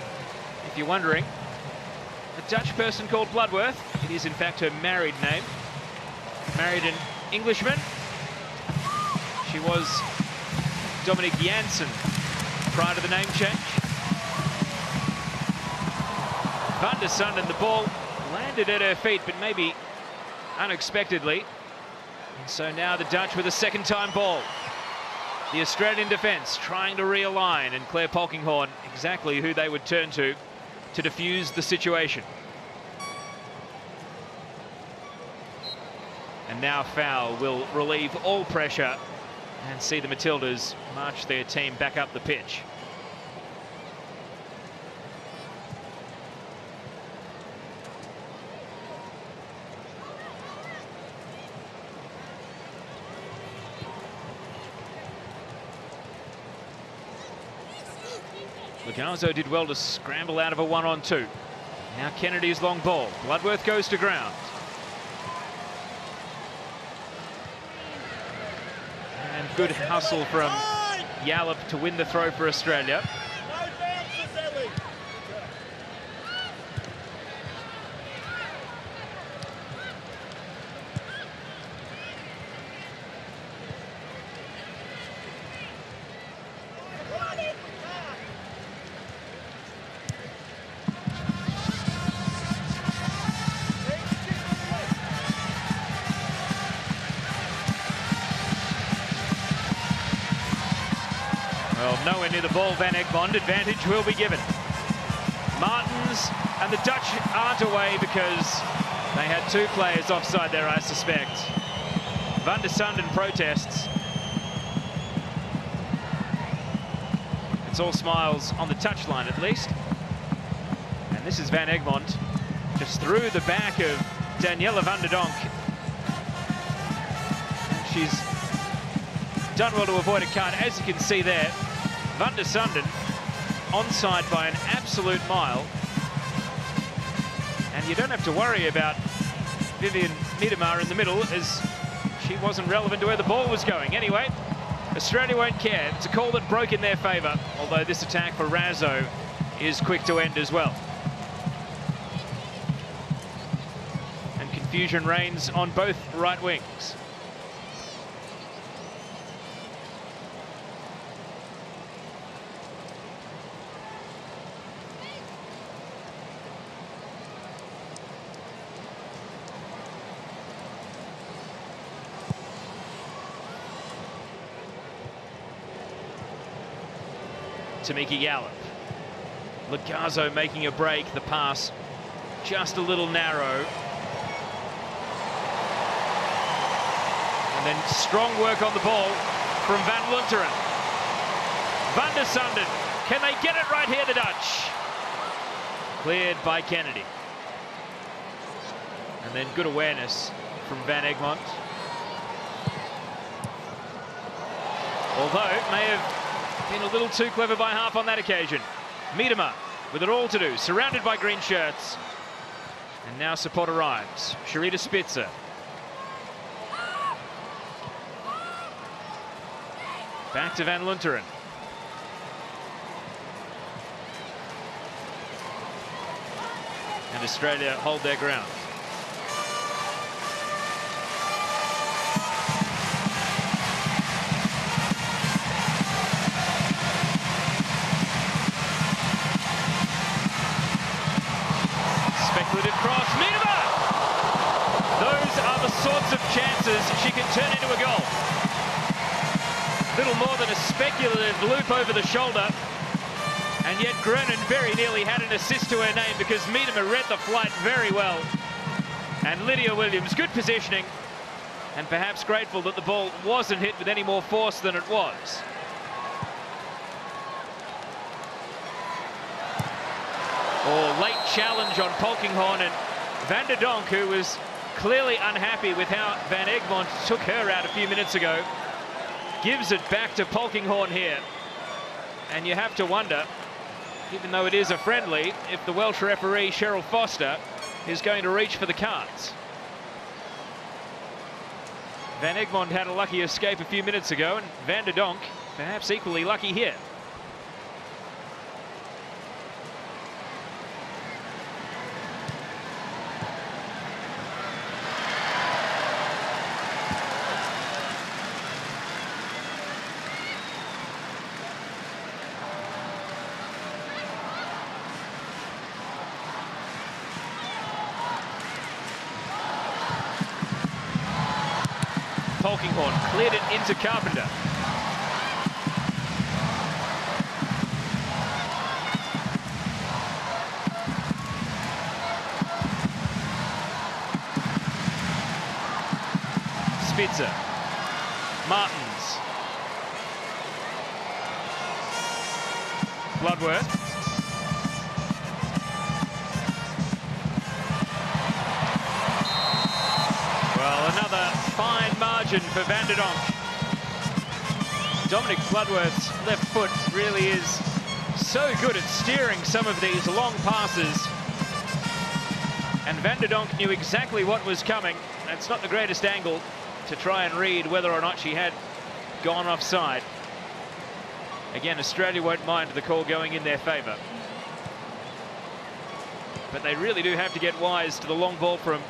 If you're wondering, a Dutch person called Bloodworth, it is in fact her married name. Married an Englishman. She was Dominic Janssen prior to the name change. Van der Sanden, the ball landed at her feet, but maybe unexpectedly. And so now the Dutch with a second-time ball. The Australian defence trying to realign, and Claire Polkinghorne exactly who they would turn to defuse the situation. And now foul will relieve all pressure and see the Matildas march their team back up the pitch. Lucaso did well to scramble out of a 1-on-2. Now Kennedy's long ball. Bloodworth goes to ground. And good hustle from Yallop to win the throw for Australia. Well, nowhere near the ball, Van Egmond. Advantage will be given. Martins and the Dutch aren't away because they had two players offside there, I suspect. Van der Sanden protests. It's all smiles on the touchline, at least. And this is Van Egmond, just through the back of Daniela van der Donk. She's done well to avoid a card, as you can see there. Van der Sanden onside by an absolute mile. And you don't have to worry about Vivian Miedema in the middle, as she wasn't relevant to where the ball was going. Anyway, Australia won't care. It's a call that broke in their favour, although this attack for Raso is quick to end as well. And confusion reigns on both right wings. Tamiki Yallop. Lucaso making a break, the pass just a little narrow. And then strong work on the ball from Van Lunteren. Van der Sanden, can they get it right here, the Dutch? Cleared by Kennedy. And then good awareness from Van Egmond. Although it may have been a little too clever by half on that occasion. Miedema with it all to do, surrounded by green shirts. And now support arrives. Sharita Spitzer. Back to Van Lunteren. And Australia hold their ground. Speculative cross, Miedema! Those are the sorts of chances she can turn into a goal. Little more than a speculative loop over the shoulder. And yet Grennan very nearly had an assist to her name because Miedema read the flight very well. And Lydia Williams, good positioning. And perhaps grateful that the ball wasn't hit with any more force than it was. Or late challenge on Polkinghorne, and Van der Donk, who was clearly unhappy with how Van Egmond took her out a few minutes ago, gives it back to Polkinghorne here. And you have to wonder, even though it is a friendly, if the Welsh referee Cheryl Foster is going to reach for the cards. Van Egmond had a lucky escape a few minutes ago, and Van der Donk perhaps equally lucky here. Polkinghorne cleared it into Carpenter. Spitzer. Martins. Bloodworth. Well, another fine margin for Van der Donk. Dominic Bloodworth's left foot really is so good at steering some of these long passes. And Van der Donk knew exactly what was coming. That's not the greatest angle to try and read whether or not she had gone offside. Again, Australia won't mind the call going in their favour. But they really do have to get wise to the long ball from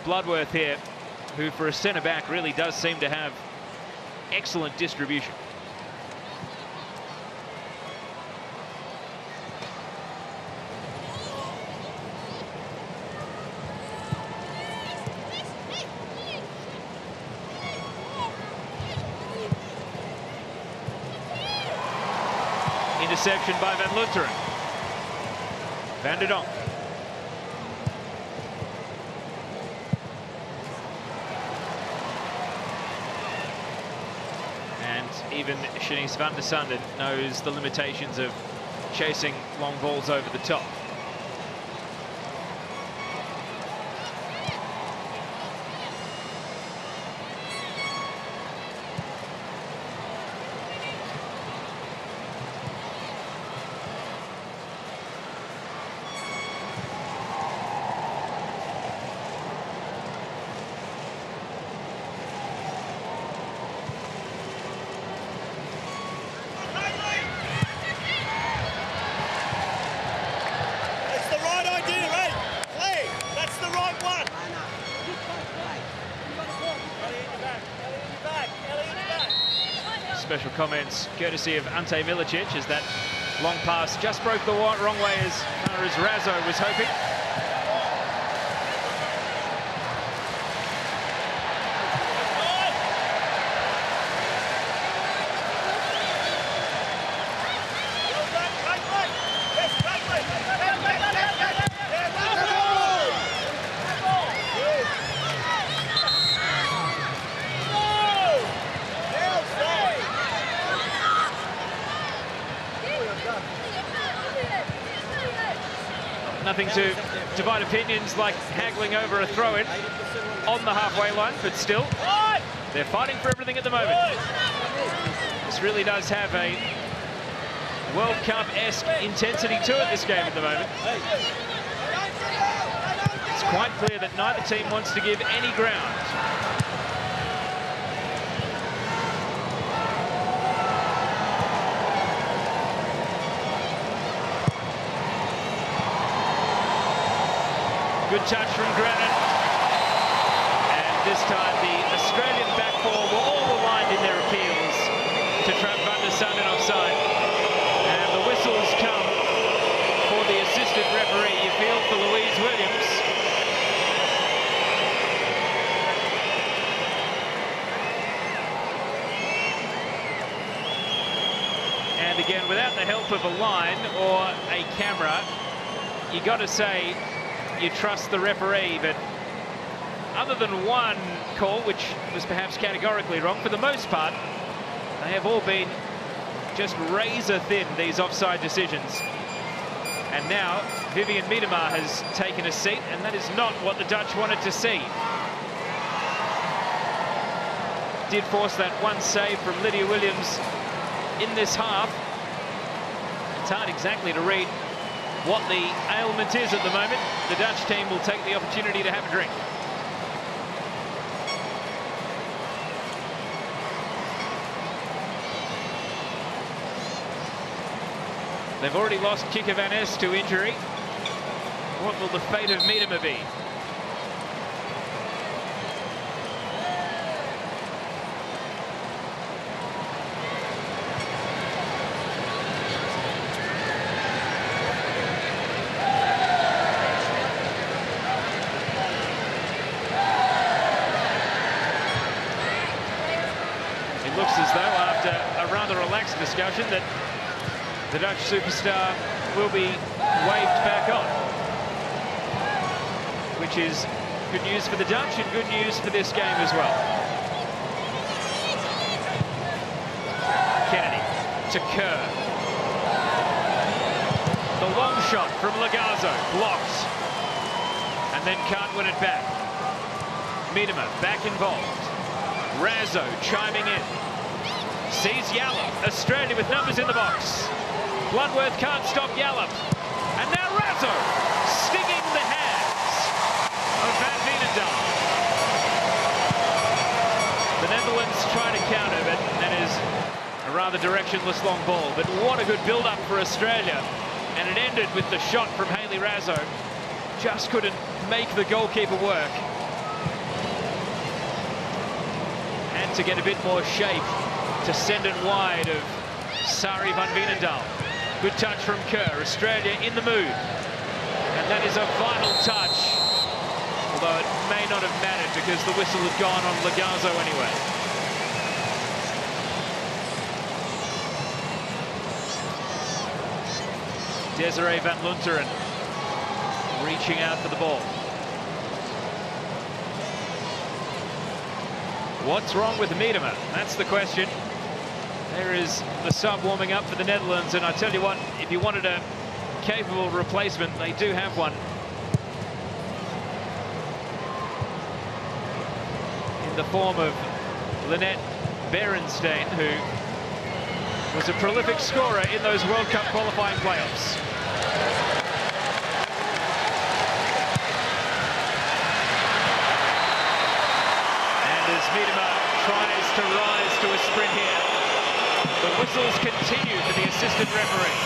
Bloodworth here, who for a centre-back really does seem to have excellent distribution. Interception by Van Lunteren. Van der Donk. And even Shanice van der Sanden knows the limitations of chasing long balls over the top. Special comments courtesy of Ante Milicic as that long pass just broke the wrong way as far as Razzo was hoping. Nothing to divide opinions like haggling over a throw-in on the halfway line, but still, they're fighting for everything at the moment. This really does have a World Cup-esque intensity to it, this game at the moment. It's quite clear that neither team wants to give any ground. Good touch from Grannon. And this time the Australian back four were all aligned in their appeals to trap Van der Sanden offside. And the whistles come for the assistant referee. You feel for Louise Williams. And again, without the help of a line or a camera, you got to say you trust the referee, but other than one call, which was perhaps categorically wrong, for the most part, they have all been just razor thin, these offside decisions. And now Vivianne Miedema has taken a seat, and that is not what the Dutch wanted to see. Did force that one save from Lydia Williams in this half. It's hard exactly to read what the ailment is at the moment. The Dutch team will take the opportunity to have a drink. They've already lost Kika van Es to injury. What will the fate of Miedema be? Looks as though, after a rather relaxed discussion, that the Dutch superstar will be waved back on, which is good news for the Dutch and good news for this game as well. to Kerr. The long shot from Lagazo, blocked. And then can't win it back. Miedema back involved. Razzo chiming in. Sees Yallop. Australia with numbers in the box. Bloodworth can't stop Yallop. And now Razzo stinging the hands of Van Veenendaal. The Netherlands trying to counter, but that is a rather directionless long ball. But what a good build-up for Australia. And it ended with the shot from Hayley Razzo. Just couldn't make the goalkeeper work. Had to get a bit more shape to send it wide of Sari Van Veenendaal. Good touch from Kerr. Australia in the mood. And that is a final touch. Although it may not have mattered because the whistle had gone on Lagazo anyway. Desiree Van Lunteren reaching out for the ball. What's wrong with Miedema? That's the question. There is the sub warming up for the Netherlands, and I tell you what, if you wanted a capable replacement, they do have one. In the form of Lynette Berenstain, who was a prolific scorer in those World Cup qualifying playoffs. Miedema tries to rise to a sprint here. The whistles continue for the assistant referee.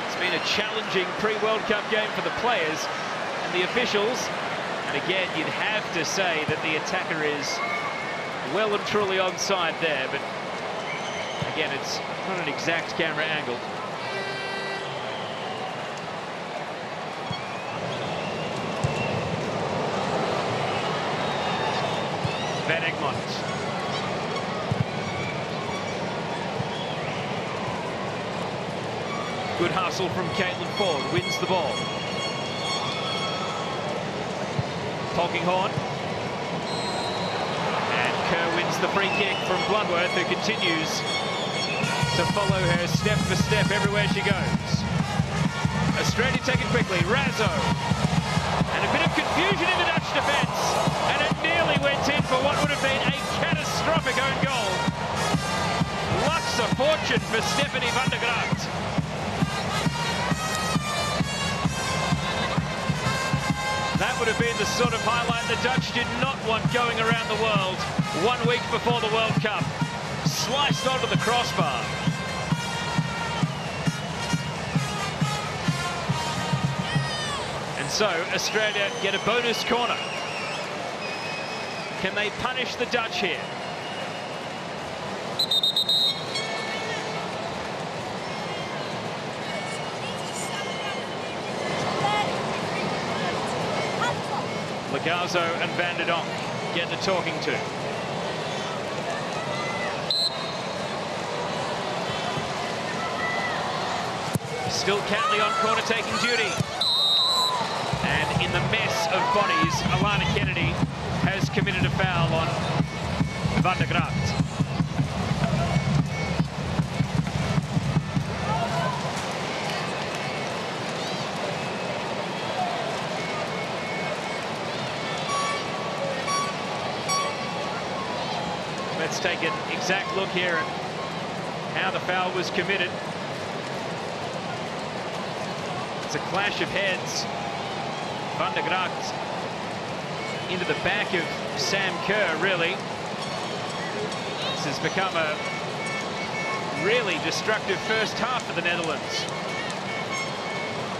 It's been a challenging pre-World Cup game for the players and the officials. And again, you'd have to say that the attacker is well and truly onside there. But again, it's not an exact camera angle. Van Egmond. Good hustle from Caitlin Ford, wins the ball. Polkinghorne. And Kerr wins the free kick from Bloodworth, who continues to follow her step for step everywhere she goes. Australia take it quickly, Razzo. And a bit of confusion in the Dutch defence. And it nearly went in for what would have been a catastrophic own goal. Luck's a fortune for Stephanie van der Gracht. That would have been the sort of highlight the Dutch did not want going around the world 1 week before the World Cup. Sliced onto the crossbar. And so Australia get a bonus corner. Can they punish the Dutch here? Lagazo and Van der Donk get the talking to. Still Catley on corner taking duty. And in the mess of bodies, Alana Kennedy has committed a foul on Van der Gracht. Let's take an exact look here at how the foul was committed. It's a clash of heads. Van der Gracht into the back of Sam Kerr, really. This has become a really destructive first half for the Netherlands.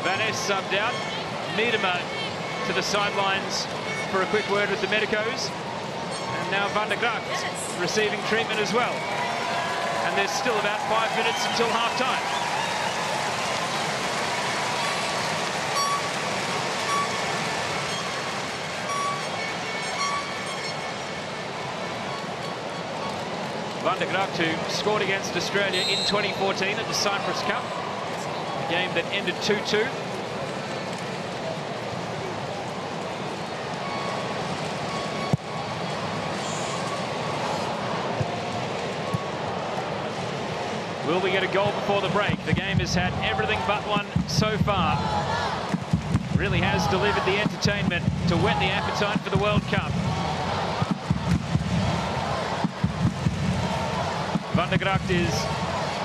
Van Es subbed out. Miedema to the sidelines for a quick word with the medicos. And now Van der Gracht receiving treatment as well. And there's still about 5 minutes until half-time. Van der Gracht, who scored against Australia in 2014 at the Cyprus Cup, a game that ended 2-2. Will we get a goal before the break? The game has had everything but one so far. Really has delivered the entertainment to whet the appetite for the World Cup. Van der Gracht is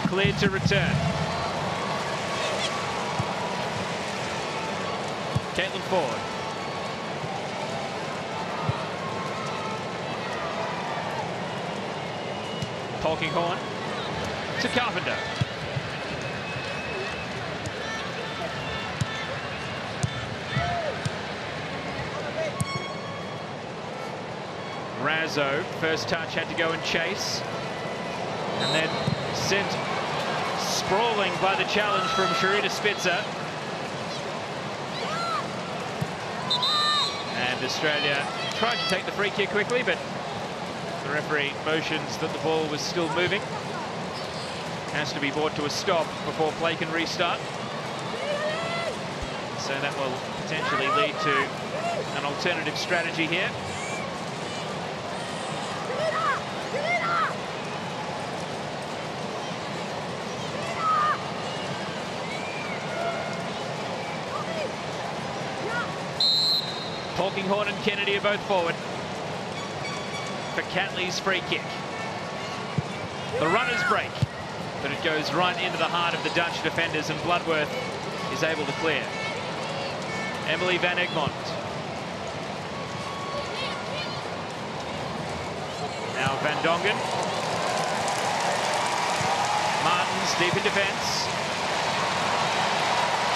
cleared to return. Caitlin Ford. Polkinghorne to Carpenter. Razzo, first touch, had to go and chase. And then sent sprawling by the challenge from Sharita Spitzer. And Australia tried to take the free kick quickly, but the referee motions that the ball was still moving. Has to be brought to a stop before play can restart. So that will potentially lead to an alternative strategy here. Polkinghorne and Kennedy are both forward for Catley's free kick. The runners break, but it goes right into the heart of the Dutch defenders, and Bloodworth is able to clear. Emily van Egmond. Now Van Dongen. Martins deep in defence.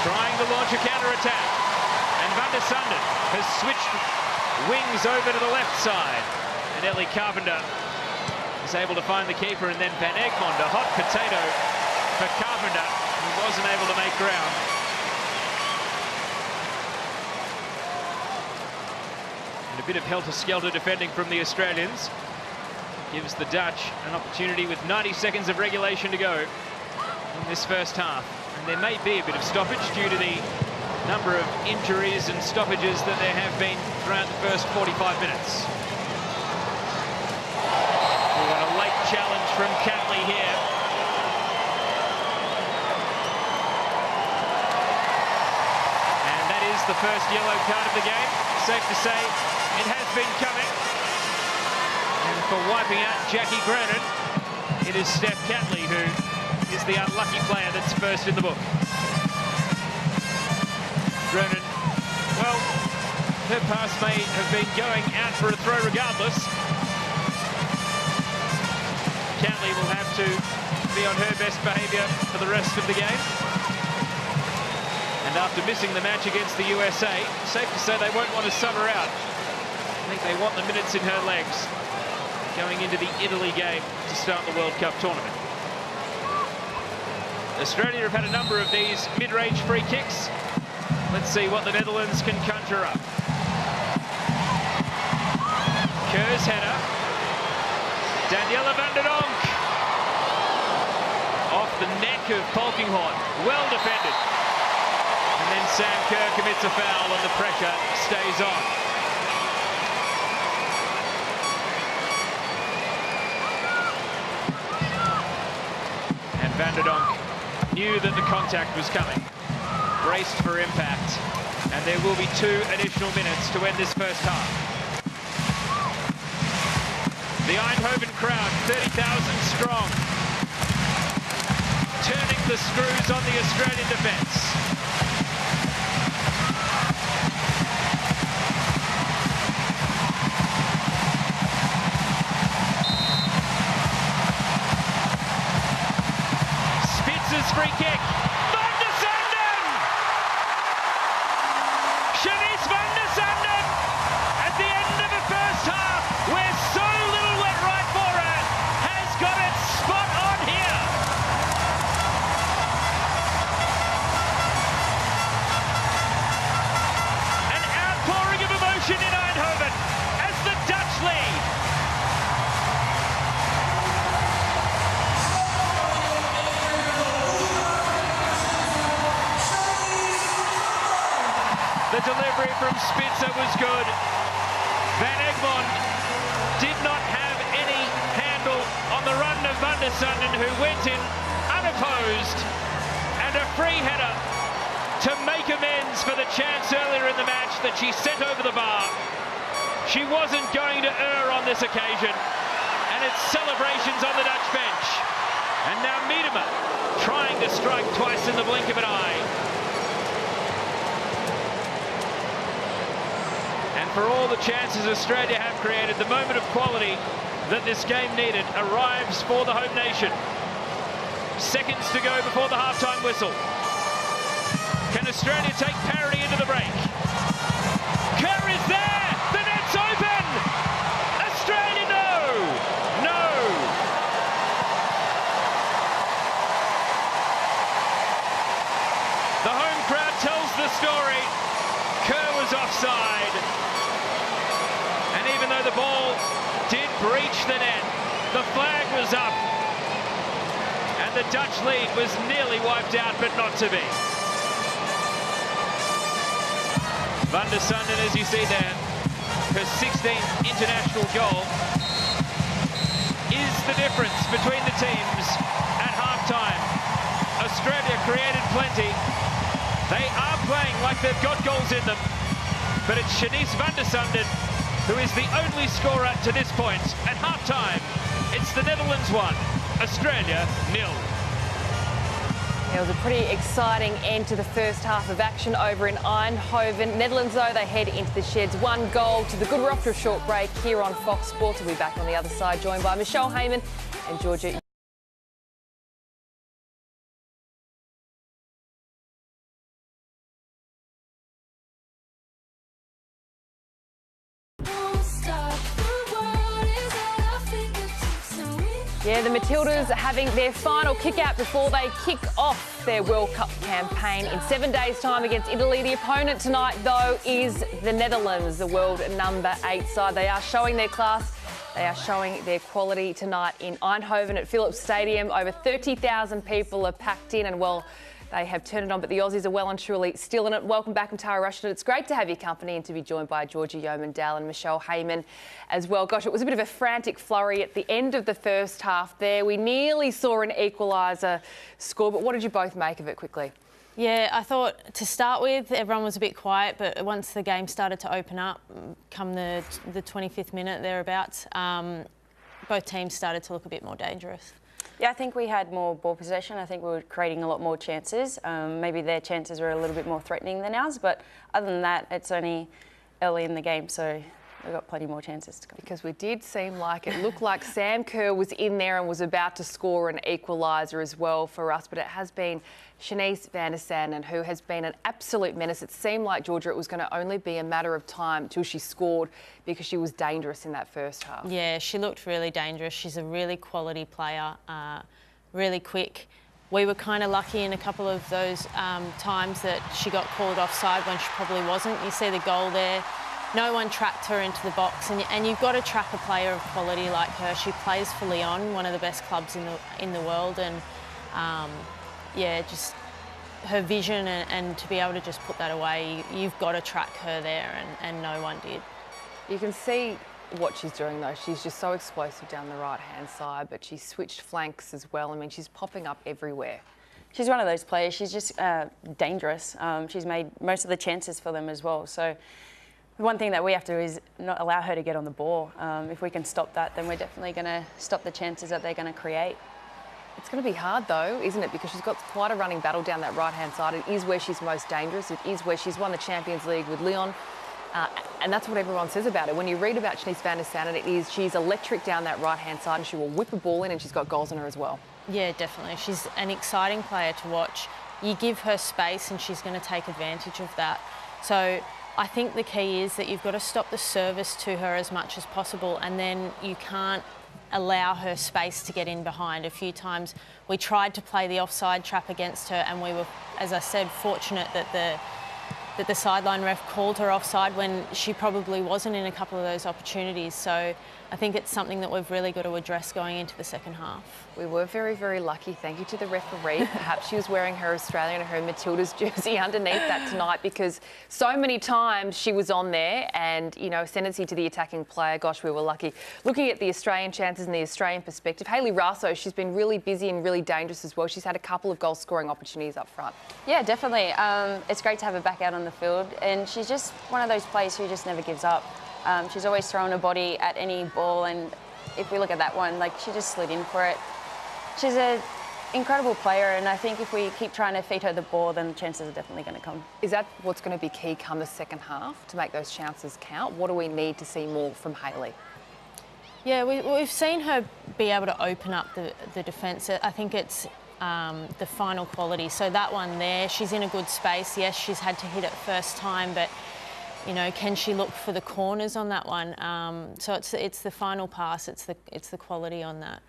Trying to launch a counter-attack. And Van der Sanden has switched wings over to the left side. And Ellie Carpenter is able to find the keeper, and then Van Egmond, a hot potato for Carpenter, who wasn't able to make ground. And a bit of helter-skelter defending from the Australians gives the Dutch an opportunity with 90 seconds of regulation to go in this first half. And there may be a bit of stoppage due to the number of injuries and stoppages that there have been throughout the first 45 minutes. We want a late challenge from Catley here. And that is the first yellow card of the game. Safe to say it has been coming. And for wiping out Jackie Gronin, it is Steph Catley who is the unlucky player that's first in the book. Gronin, well, her pass may have been going out for a throw regardless. Catley will have to be on her best behaviour for the rest of the game. And after missing the match against the USA, safe to say they won't want to sub her out. I think they want the minutes in her legs going into the Italy game to start the World Cup tournament. Australia have had a number of these mid-range free kicks. Let's see what the Netherlands can conjure up. Kerr's header. Daniela van der Donk. Off the neck of Polkinghorne. Well defended. And then Sam Kerr commits a foul and the pressure stays on. And van der Donk knew that the contact was coming. Braced for impact, and there will be 2 additional minutes to end this first half. The Eindhoven crowd, 30,000 strong, turning the screws on the Australian defence. Spitzer's free kick. Shanice van der Sanden at the end of the first half, where so little went right for her, has got it spot on here. An outpouring of emotion in Eindhoven as the Dutch lead. The delivery from Spitzer was good. Van Egmond did not have any handle on the run of Van der Sanden, who went in exposed, and a free header to make amends for the chance earlier in the match that she sent over the bar. She wasn't going to err on this occasion, and it's celebrations on the Dutch bench. And now Miedema trying to strike twice in the blink of an eye. And for all the chances Australia have created, the moment of quality that this game needed arrives for the home nation. Seconds to go before the halftime whistle. Can Australia take parity into the break? Kerr is there! The net's open! Australia, no! No! The home crowd tells the story. Kerr was offside. And even though the ball did breach the net, the flag was up. And the Dutch lead was nearly wiped out, but not to be. Van der Sanden, as you see there, her 16th international goal is the difference between the teams at halftime. Australia created plenty. They are playing like they've got goals in them, but it's Shanice Van der Sanden who is the only scorer to this point. At halftime, it's the Netherlands 1, Australia 0. It was a pretty exciting end to the first half of action over in Eindhoven. Netherlands, though, they head into the sheds. 1 goal to the good. We're off to a short break here on Fox Sports. We'll be back on the other side, joined by Michelle Heyman and Georgia. Yeah, the Matildas having their final kick-out before they kick off their World Cup campaign in 7 days' time against Italy. The opponent tonight, though, is the Netherlands, the world number 8 side. They are showing their class. They are showing their quality tonight in Eindhoven at Philips Stadium. Over 30,000 people are packed in and, well, they have turned it on, but the Aussies are well and truly still in it. Welcome back, I'm Tara Rushton. It's great to have your company and to be joined by Georgia Yeoman-Dal and Michelle Heyman as well. Gosh, it was a bit of a frantic flurry at the end of the first half there. We nearly saw an equaliser score, but what did you both make of it quickly? Yeah, I thought to start with, everyone was a bit quiet, but once the game started to open up, come the 25th minute thereabouts, both teams started to look a bit more dangerous. Yeah, I think we had more ball possession. I think we were creating a lot more chances. Maybe their chances were a little bit more threatening than ours, but other than that, it's only early in the game, so we've got plenty more chances to come. Because we did seem like it looked like Sam Kerr was in there and was about to score an equaliser as well for us, but it has been Shanice Van der Sanden who has been an absolute menace. It seemed like, Georgia, it was going to only be a matter of time till she scored because she was dangerous in that first half. Yeah, she looked really dangerous. She's a really quality player, really quick. We were kind of lucky in a couple of those times that she got called offside when she probably wasn't. You see the goal there. No one tracked her into the box, and you've got to track a player of quality like her. She plays for Lyon, one of the best clubs in the world, and yeah, just her vision and to be able to just put that away, you've got to track her there, and no one did. You can see what she's doing though. She's just so explosive down the right-hand side, but she's switched flanks as well. I mean, she's popping up everywhere. She's one of those players. She's just dangerous. She's made most of the chances for them as well. So the one thing that we have to do is not allow her to get on the ball. If we can stop that, then we're definitely going to stop the chances that they're going to create. It's going to be hard though, isn't it? Because she's got quite a running battle down that right-hand side. It is where she's most dangerous. It is where she's won the Champions League with Lyon. And that's what everyone says about her. When you read about Shanice Van der Sanden, she's electric down that right-hand side and she will whip a ball in, and she's got goals in her as well. Yeah, definitely. She's an exciting player to watch. You give her space and she's going to take advantage of that. So I think the key is that you've got to stop the service to her as much as possible, and then you can't allow her space to get in behind. A few times we tried to play the offside trap against her, and we were, as I said, fortunate that the sideline ref called her offside when she probably wasn't in a couple of those opportunities. So I think it's something that we've really got to address going into the second half. We were very, very lucky. Thank you to the referee. Perhaps she was wearing her Australian and her Matildas jersey underneath that tonight, because so many times she was on there and, you know, ascendancy to the attacking player. Gosh, we were lucky. Looking at the Australian chances and the Australian perspective, Hayley Raso, she's been really busy and really dangerous as well. She's had a couple of goal scoring opportunities up front. Yeah, definitely. It's great to have her back out on the field, and she's just one of those players who just never gives up. She's always throwing her body at any ball, and if we look at that one, like, she just slid in for it. She's an incredible player, and I think if we keep trying to feed her the ball, then the chances are definitely going to come. Is that what's going to be key come the second half to make those chances count? What do we need to see more from Hayley? Yeah, we've seen her be able to open up the defence. I think it's the final quality. So that one there, she's in a good space. Yes, she's had to hit it first time, but you know, can she look for the corners on that one? So it's the final pass, it's the quality on that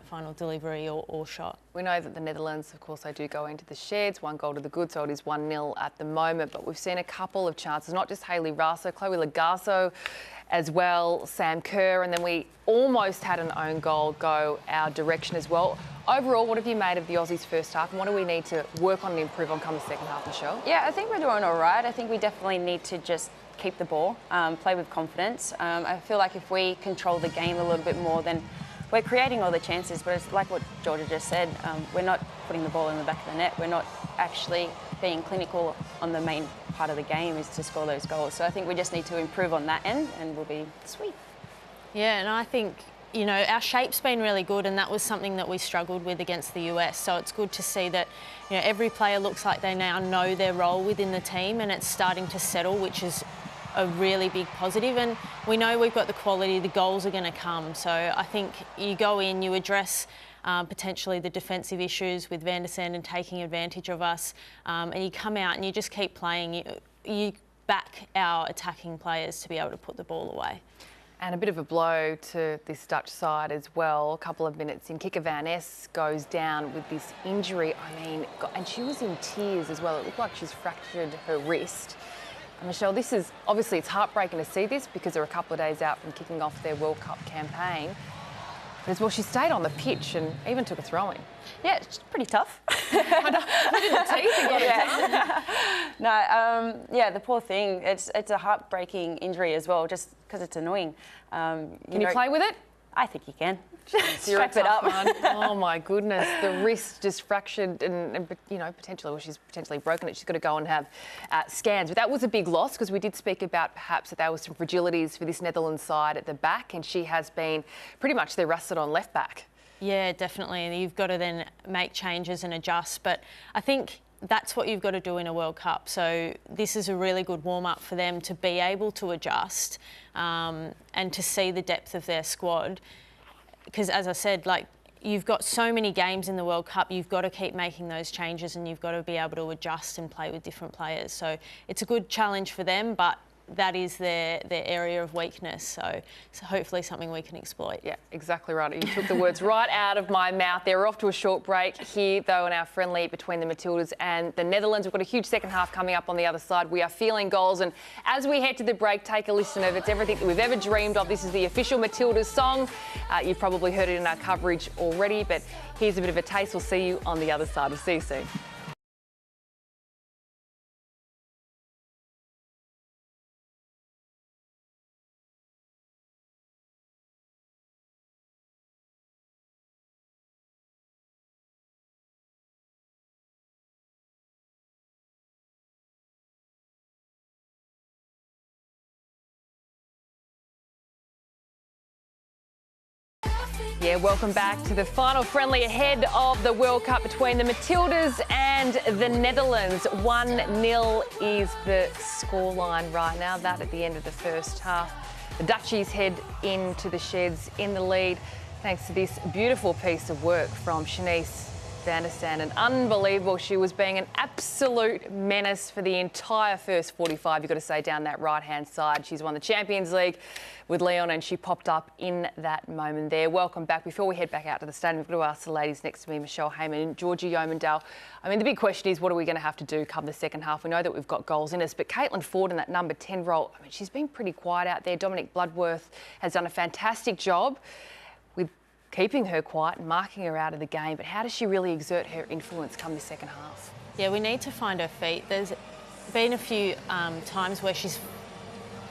final delivery or shot. We know that the Netherlands, of course, they do go into the sheds, 1 goal to the good, so it is 1-0 at the moment. But we've seen a couple of chances, not just Hayley Raso, Chloe Lagasso as well, Sam Kerr, and then we almost had an own goal go our direction as well. Overall, what have you made of the Aussies' first half, and what do we need to work on and improve on come the second half, Michelle? Yeah, I think we're doing all right. I think we definitely need to just keep the ball, play with confidence. I feel like if we control the game a little bit more, then we're creating all the chances, but it's like what Georgia just said, we're not putting the ball in the back of the net. We're not actually being clinical on the main part of the game, is to score those goals. So I think we just need to improve on that end, and we'll be sweet. Yeah, and I think, you know, our shape's been really good, and that was something that we struggled with against the US. So it's good to see that, you know, every player looks like they now know their role within the team, and it's starting to settle, which is a really big positive. And we know we've got the quality, the goals are going to come. So I think you go in, you address potentially the defensive issues with Van der Sanden taking advantage of us, and you come out and you just keep playing. You back our attacking players to be able to put the ball away. And a bit of a blow to this Dutch side as well. A couple of minutes in, Kika Van Es goes down with this injury. I mean, and she was in tears as well. It looked like she's fractured her wrist. And Michelle, this is, obviously it's heartbreaking to see this because they're a couple of days out from kicking off their World Cup campaign. But as well, she stayed on the pitch and even took a throw-in. Yeah, it's pretty tough. I know, the teeth and got it done. No, yeah, the poor thing, it's a heartbreaking injury as well, just because it's annoying. Can you play with it? I think you can. Strap it up. Oh my goodness, the wrist just fractured and you know, potentially, well, she's potentially broken it. She's got to go and have scans. But that was a big loss because we did speak about perhaps that there were some fragilities for this Netherlands side at the back, and she has been pretty much their rusted on left back. Yeah, definitely. And you've got to then make changes and adjust. But I think that's what you've got to do in a World Cup. So this is a really good warm-up for them to be able to adjust and to see the depth of their squad. Because as I said, like, you've got so many games in the World Cup, you've got to keep making those changes and you've got to be able to adjust and play with different players. So it's a good challenge for them, but that is their area of weakness. So hopefully something we can exploit. Yeah, exactly right. You took the words right out of my mouth. They're off to a short break here, though, in our friendly between the Matildas and the Netherlands. We've got a huge second half coming up on the other side. We are feeling goals. And as we head to the break, take a listen of It's Everything That We've Ever Dreamed Of. This is the official Matildas song. You've probably heard it in our coverage already, but here's a bit of a taste. We'll see you on the other side. We'll see you soon. Yeah, welcome back to the final friendly ahead of the World Cup between the Matildas and the Netherlands. 1-0 is the scoreline right now, that at the end of the first half. The Dutchies head into the sheds in the lead thanks to this beautiful piece of work from Shanice van der Sanden. Unbelievable. She was being an absolute menace for the entire first 45, you've got to say, down that right-hand side. She's won the Champions League with Lyon and she popped up in that moment there. Welcome back. Before we head back out to the stadium, we've got to ask the ladies next to me, Michelle Heyman and Georgia Yeomandale. I mean, the big question is, what are we going to have to do come the second half? We know that we've got goals in us, but Caitlin Ford in that number 10 role, I mean, she's been pretty quiet out there. Dominic Bloodworth has done a fantastic job with keeping her quiet and marking her out of the game, but how does she really exert her influence come the second half? Yeah, we need to find her feet. There's been a few times where she's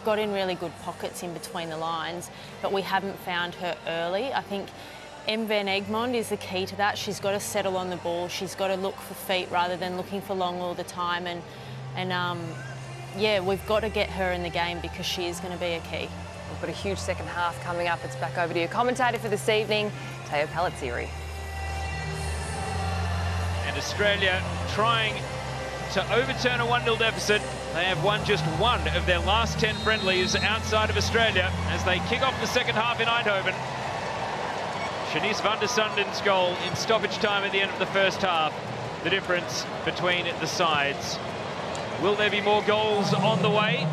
got in really good pockets in between the lines, but we haven't found her early. I think Em van Egmond is the key to that. She's got to settle on the ball. She's got to look for feet rather than looking for long all the time. And yeah, we've got to get her in the game because she is going to be a key. We've got a huge second half coming up. It's back over to your commentator for this evening, Teo Palazziri. And Australia trying to overturn a 1-0 deficit. They have won just one of their last 10 friendlies outside of Australia as they kick off the second half in Eindhoven. Shanice van der Sanden's goal in stoppage time at the end of the first half. The difference between the sides. Will there be more goals on the way?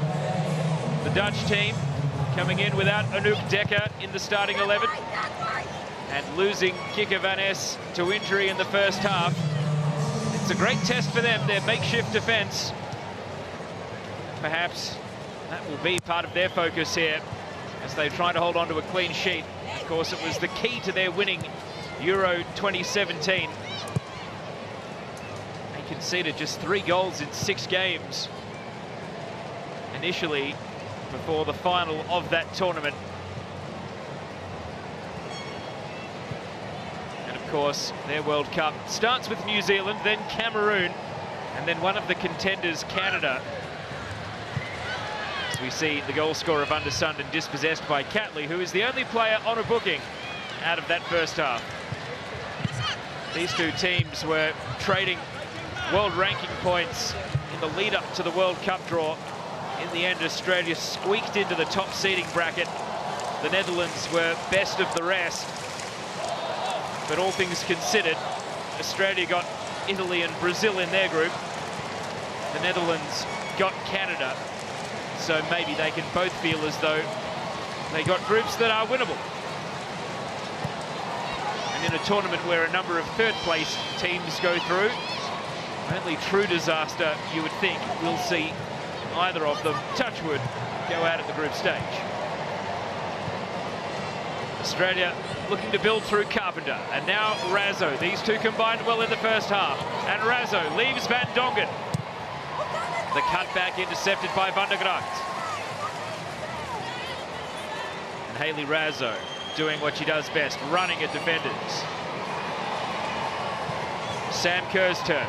The Dutch team coming in without Anouk Dekker in the starting 11 and losing Kike van Es to injury in the first half. It's a great test for them, their makeshift defence. Perhaps that will be part of their focus here as they try to hold on to a clean sheet. Of course, it was the key to their winning Euro 2017. They conceded just 3 goals in 6 games initially before the final of that tournament. And of course, their World Cup starts with New Zealand, then Cameroon, and then one of the contenders, Canada. As we see the goal scorer van der Sanden dispossessed by Catley, who is the only player on a booking out of that first half. These two teams were trading world ranking points in the lead up to the World Cup draw. In the end, Australia squeaked into the top seeding bracket. The Netherlands were best of the rest. But all things considered, Australia got Italy and Brazil in their group. The Netherlands got Canada. So maybe they can both feel as though they got groups that are winnable. And in a tournament where a number of third-place teams go through, only true disaster, you would think, we'll see either of them, touch wood, go out at the group stage. Australia looking to build through Carpenter, and now Razzo. These two combined well in the first half, and Razzo leaves Van Dongen. The cutback intercepted by Van der Gracht. And Hayley Razzo doing what she does best, running at defenders. Sam Kerr's turn.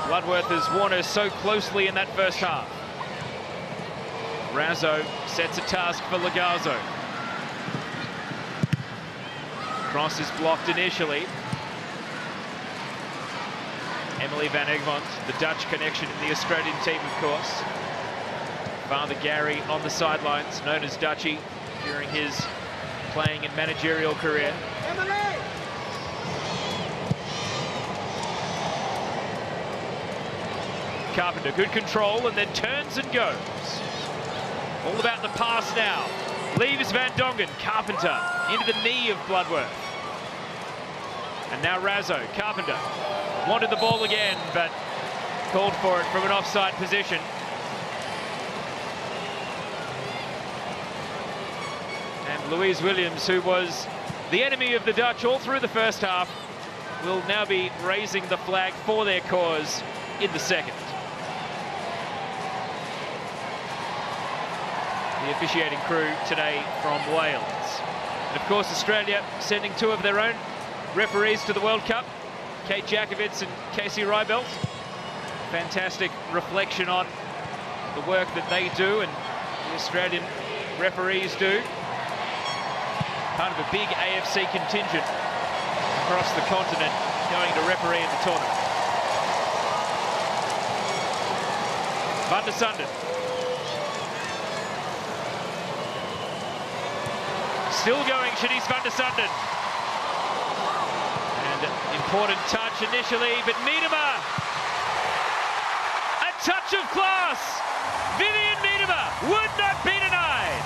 Bloodworth has worn her so closely in that first half. Razzo sets a task for Lagazo. Cross is blocked initially. Emily van Egmond, the Dutch connection in the Australian team, of course. Father Gary on the sidelines, known as Dutchie during his playing and managerial career. Carpenter, good control, and then turns and goes. All about the pass now. Leaves Van Dongen. Carpenter into the knee of Bloodworth. And now Razzo. Carpenter wanted the ball again, but called for it from an offside position. And Louise Williams, who was the enemy of the Dutch all through the first half, will now be raising the flag for their cause in the second. The officiating crew today from Wales. And of course, Australia sending 2 of their own referees to the World Cup, Kate Jakovitz and Casey Rybelt. Fantastic reflection on the work that they do and the Australian referees do. Part of a big AFC contingent across the continent going to referee in the tournament. Van der Sanden. Still going, Shanice van der Sanden. And in Important touch initially, but Miedema, a touch of class. Vivianne Miedema would not be denied.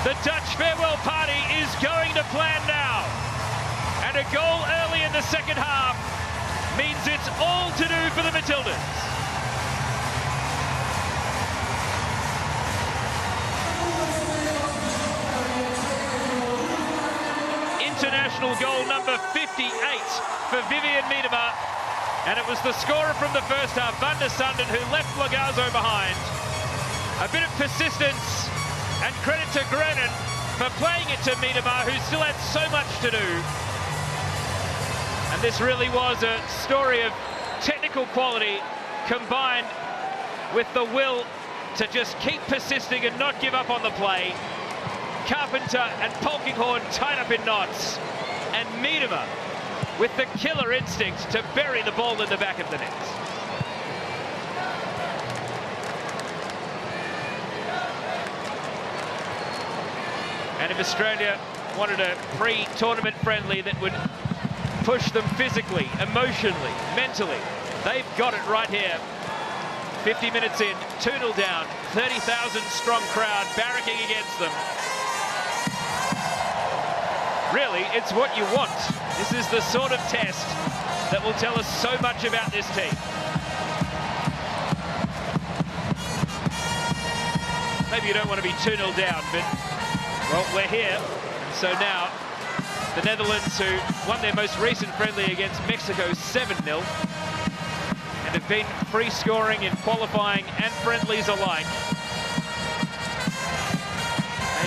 The Dutch farewell party is going to plan now. And a goal early in the second half means it's all to do for the Matildas. International goal number 58 for Vivianne Miedema. And it was the scorer from the first half, Van der Sanden, who left Logazo behind. A bit of persistence and credit to Grenon for playing it to Miedema, who still had so much to do. And this really was a story of technical quality combined with the will to just keep persisting and not give up on the play. Carpenter and Polkinghorne tied up in knots, and Miedema with the killer instinct to bury the ball in the back of the net. And if Australia wanted a pre-tournament friendly that would push them physically, emotionally, mentally, they've got it right here. 50 minutes in, 2-0 down, 30,000 strong crowd barracking against them. Really, it's what you want. This is the sort of test that will tell us so much about this team. Maybe you don't want to be 2-0 down, but, well, we're here. So now, the Netherlands, who won their most recent friendly against Mexico 7-0, and have been free scoring in qualifying and friendlies alike.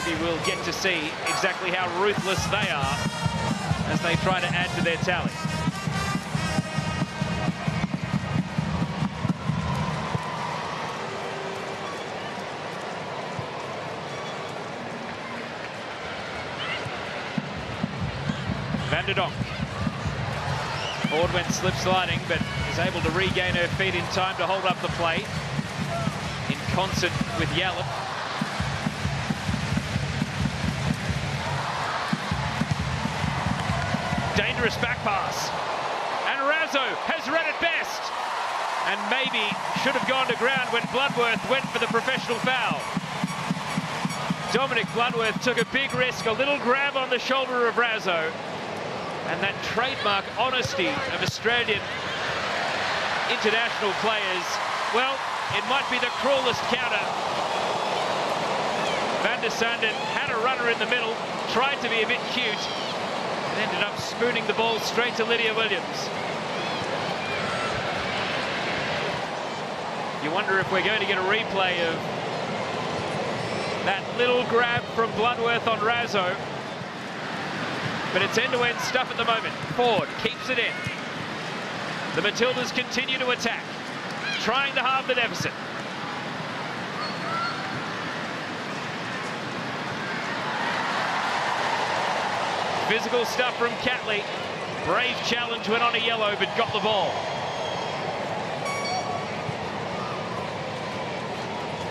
Maybe we'll get to see exactly how ruthless they are as they try to add to their tally. Van der Donk. Forward went slip sliding, but is able to regain her feet in time to hold up the play in concert with Yallop. Dangerous back pass, and Razzo has read it best, and maybe should have gone to ground when Bloodworth went for the professional foul. Dominic Bloodworth took a big risk, a little grab on the shoulder of Razzo, and that trademark honesty of Australian international players, well, it might be the cruelest counter. Van der Sanden had a runner in the middle, tried to be a bit cute, and ended up spooning the ball straight to Lydia Williams. You wonder if we're going to get a replay of that little grab from Bloodworth on Razzo. But it's end-to-end stuff at the moment. Ford keeps it in. The Matildas continue to attack, trying to halve the deficit. Physical stuff from Catley. Brave challenge, went on a yellow, but got the ball.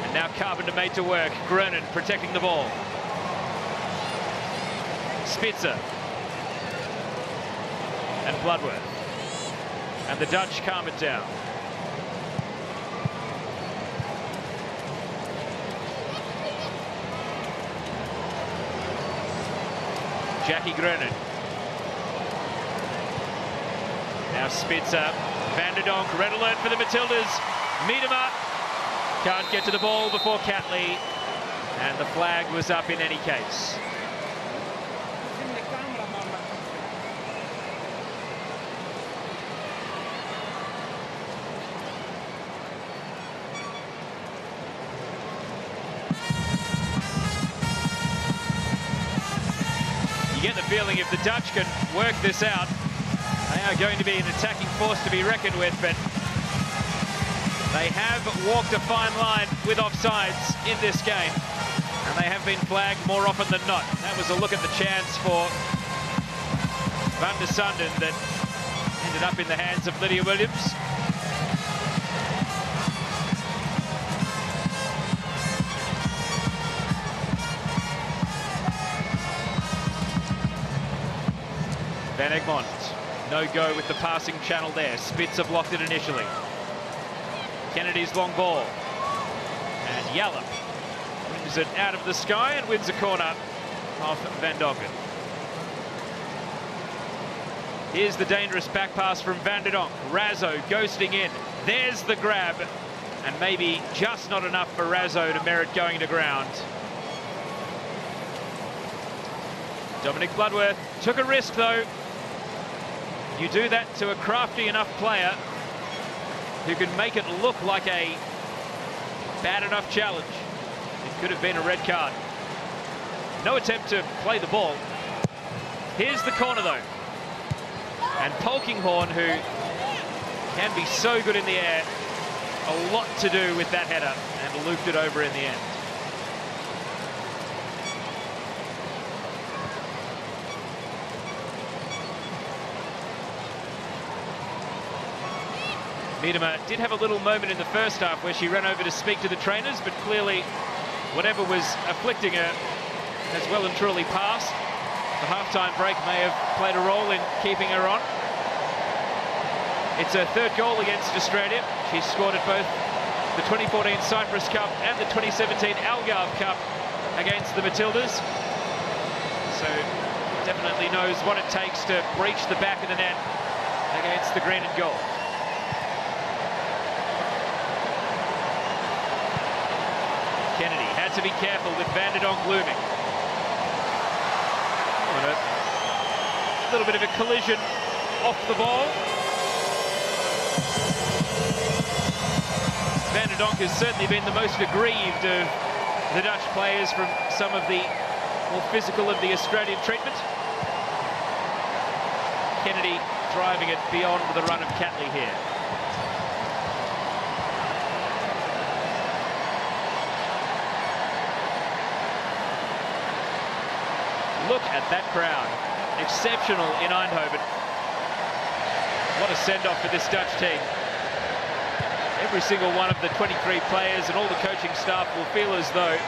And now Carpenter made to work. Grenon protecting the ball. Spitzer. And Bloodworth. And the Dutch calm it down. Jackie Grenon. Now Spitzer. Van der Donk. Red alert for the Matildas. Miedema can't get to the ball before Catley. And the flag was up in any case. You get the feeling if the Dutch can work this out, they are going to be an attacking force to be reckoned with, but they have walked a fine line with offsides in this game, and they have been flagged more often than not. That was a look at the chance for Van der Sanden that ended up in the hands of Lydia Williams. Van Egmond, no go with the passing channel there. Spitz have blocked it initially. Kennedy's long ball. And Yallop wins it out of the sky and wins a corner off Van Dongen. Here's the dangerous back pass from Van der Donk. Razzo ghosting in. There's the grab. And maybe just not enough for Razzo to merit going to ground. Dominic Bloodworth took a risk though. You do that to a crafty enough player who can make it look like a bad enough challenge. It could have been a red card. No attempt to play the ball. Here's the corner though. And Polkinghorne, who can be so good in the air, a lot to do with that header, and looped it over in the end. Miedema did have a little moment in the first half where she ran over to speak to the trainers, but clearly whatever was afflicting her has well and truly passed. The half-time break may have played a role in keeping her on. It's her third goal against Australia. She scored at both the 2014 Cyprus Cup and the 2017 Algarve Cup against the Matildas. So definitely knows what it takes to breach the back of the net against the green and gold. Kennedy had to be careful with Van der Donk looming. A little bit of a collision off the ball. Van der Donk has certainly been the most aggrieved of the Dutch players from some of the more physical of the Australian treatment. Kennedy driving it beyond the run of Catley here. Look at that crowd. Exceptional in Eindhoven. What a send-off for this Dutch team. Every single one of the 23 players and all the coaching staff will feel as though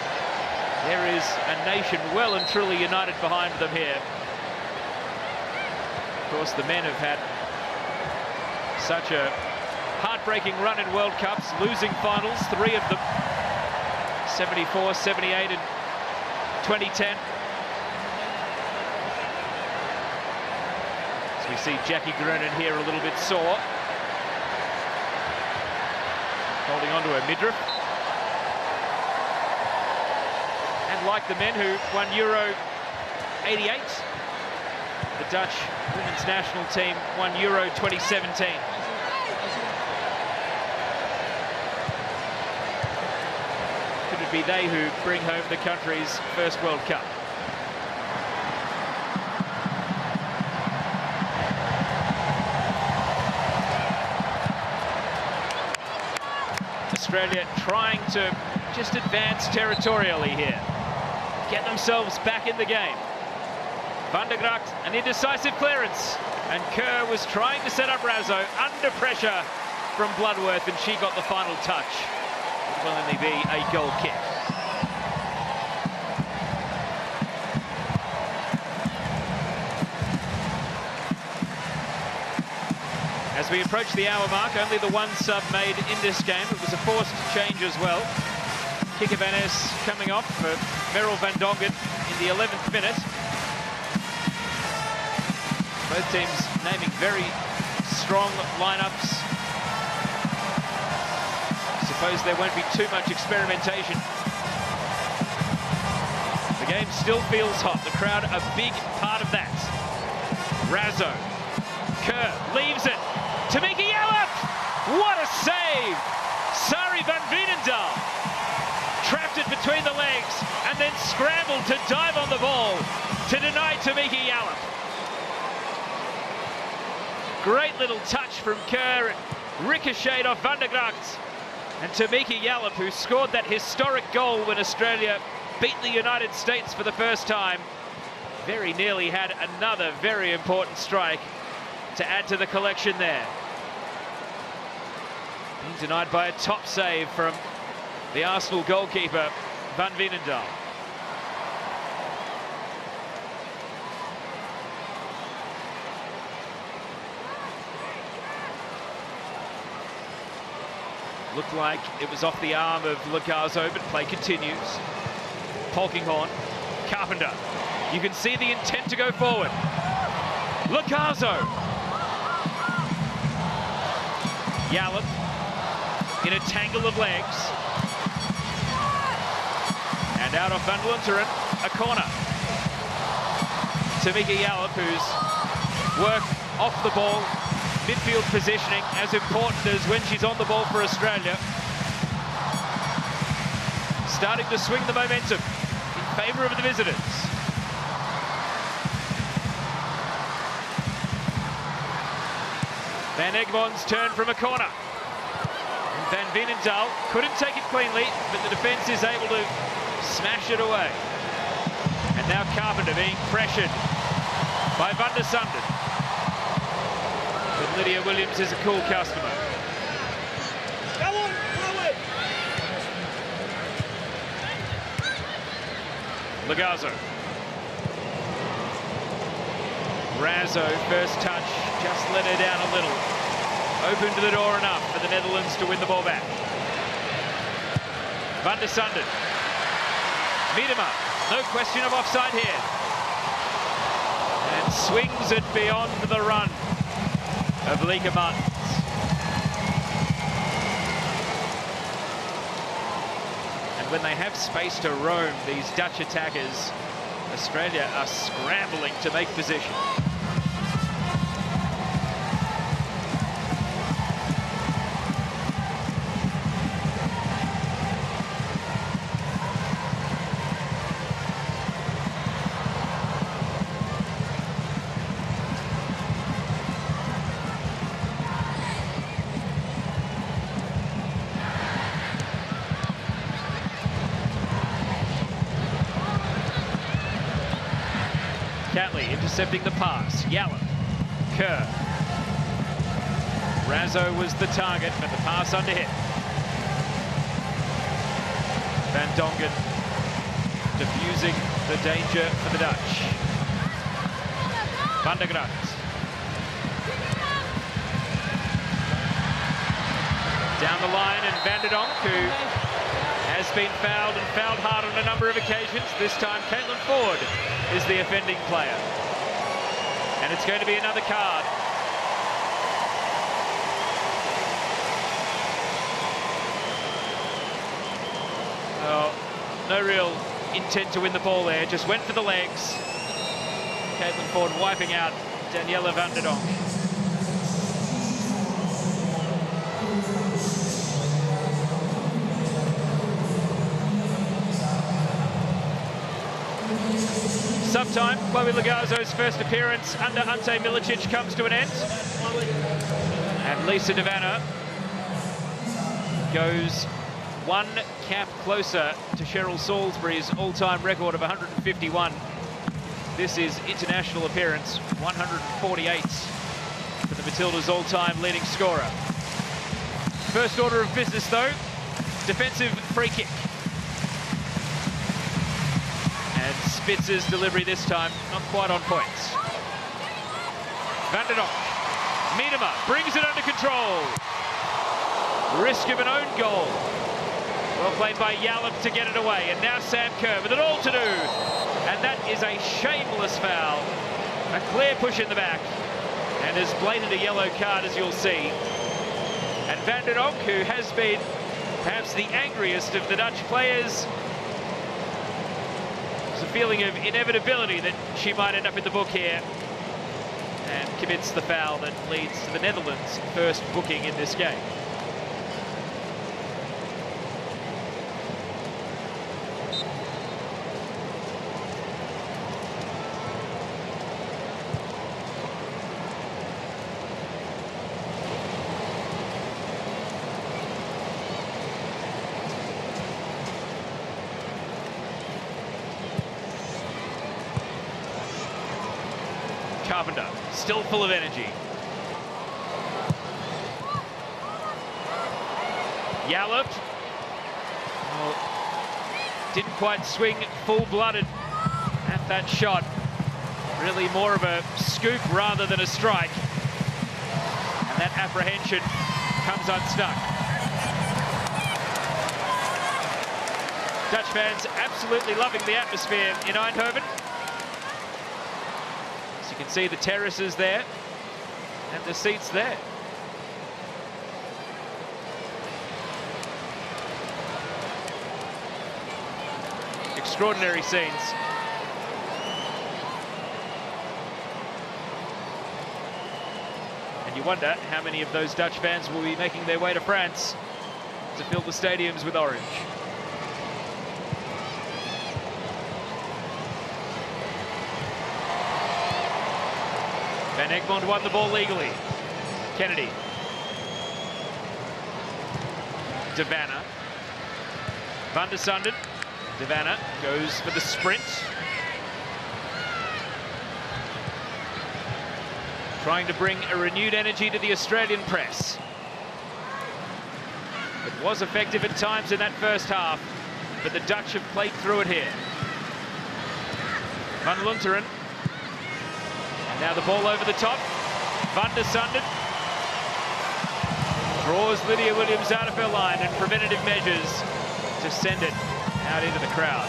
there is a nation well and truly united behind them here. Of course, the men have had such a heartbreaking run in World Cups, losing finals, 3 of them, 74, 78 and 2010. We see Jackie Groenen here a little bit sore. Holding on to her midriff. And like the men who won Euro 88, the Dutch women's national team won Euro 2017. Could it be they who bring home the country's first World Cup? Australia trying to just advance territorially here, get themselves back in the game. Van der Gracht, an indecisive clearance, and Kerr was trying to set up Razzo under pressure from Bloodworth, and she got the final touch. It will only be a goal kick. As we approach the hour mark, only the one sub made in this game. It was a forced change as well. Kike van Es coming off for Merel Van Dongen in the 11th minute. Both teams naming very strong lineups. Suppose there won't be too much experimentation. The game still feels hot. The crowd a big part of that. Razzo. Kerr leaves it. Tamika Yallop! What a save! Sari van Veenendaal trapped it between the legs and then scrambled to dive on the ball to deny Tamika Yallop. Great little touch from Kerr, ricocheted off Van der Gracht, and Tamika Yallop, who scored that historic goal when Australia beat the United States for the first time, very nearly had another very important strike to add to the collection there. Being denied by a top save from the Arsenal goalkeeper, Van Veenendaal. Looked like it was off the arm of Lagazo, but play continues. Polkinghorne, Carpenter. You can see the intent to go forward. Lagazo. Yallop in a tangle of legs. And out of Van Lunteren, a corner. Tamika Yallop, whose work off the ball, midfield positioning, as important as when she's on the ball for Australia. Starting to swing the momentum in favour of the visitors. Van Egmond's turn from a corner. Van Veenendaal couldn't take it cleanly, but the defence is able to smash it away. And now Carpenter being pressured by Van der Sanden. But Lydia Williams is a cool customer. Come on, forward! Lagazo. Razzo, first touch, just let her down a little. Opened the door enough for the Netherlands to win the ball back. Van der Sanden. Miedema, no question of offside here. And swings it beyond the run of Lieke Martens. And when they have space to roam, these Dutch attackers, Australia are scrambling to make position. Catley intercepting the pass. Yallop. Kerr. Razzo was the target, but the pass under hit. Van Dongen diffusing the danger for the Dutch. Van der Gracht. Down the line, and Van der Donk, who has been fouled and fouled hard on a number of occasions. This time, Caitlin Ford is the offending player. And it's going to be another card. Oh, no real intent to win the ball there, just went for the legs. Caitlin Ford wiping out Daniela Van der Donk. Subtime, Chloe Lagazo's first appearance under Ante Milicic comes to an end. And Lisa De Vanna goes one cap closer to Cheryl Salisbury's all-time record of 151. This is international appearance, 148 for the Matildas' all-time leading scorer. First order of business, though, defensive free kick. And Spitz's delivery this time, not quite on point. Van der Donk. Miedema brings it under control. Risk of an own goal. Well played by Yallop to get it away. And now Sam Kerr with it all to do. And that is a shameless foul. A clear push in the back. And as blatant a yellow card as you'll see. And Van der Donk, who has been perhaps the angriest of the Dutch players, a feeling of inevitability that she might end up in the book here, and commits the foul that leads to the Netherlands' first booking in this game. Carpenter, still full of energy. Yallop. Oh, didn't quite swing full-blooded at that shot. Really more of a scoop rather than a strike. And that apprehension comes unstuck. Dutch fans absolutely loving the atmosphere in Eindhoven. As you can see, the terraces there and the seats there. Extraordinary scenes. And you wonder how many of those Dutch fans will be making their way to France to fill the stadiums with orange. Van Egmond won the ball legally. Kennedy. De Vanna. Van der Sanden. De Vanna goes for the sprint. Trying to bring a renewed energy to the Australian press. It was effective at times in that first half, but the Dutch have played through it here. Van Lunteren. And now the ball over the top. Van der Sanden draws Lydia Williams out of her line, and preventative measures to send it out into the crowd.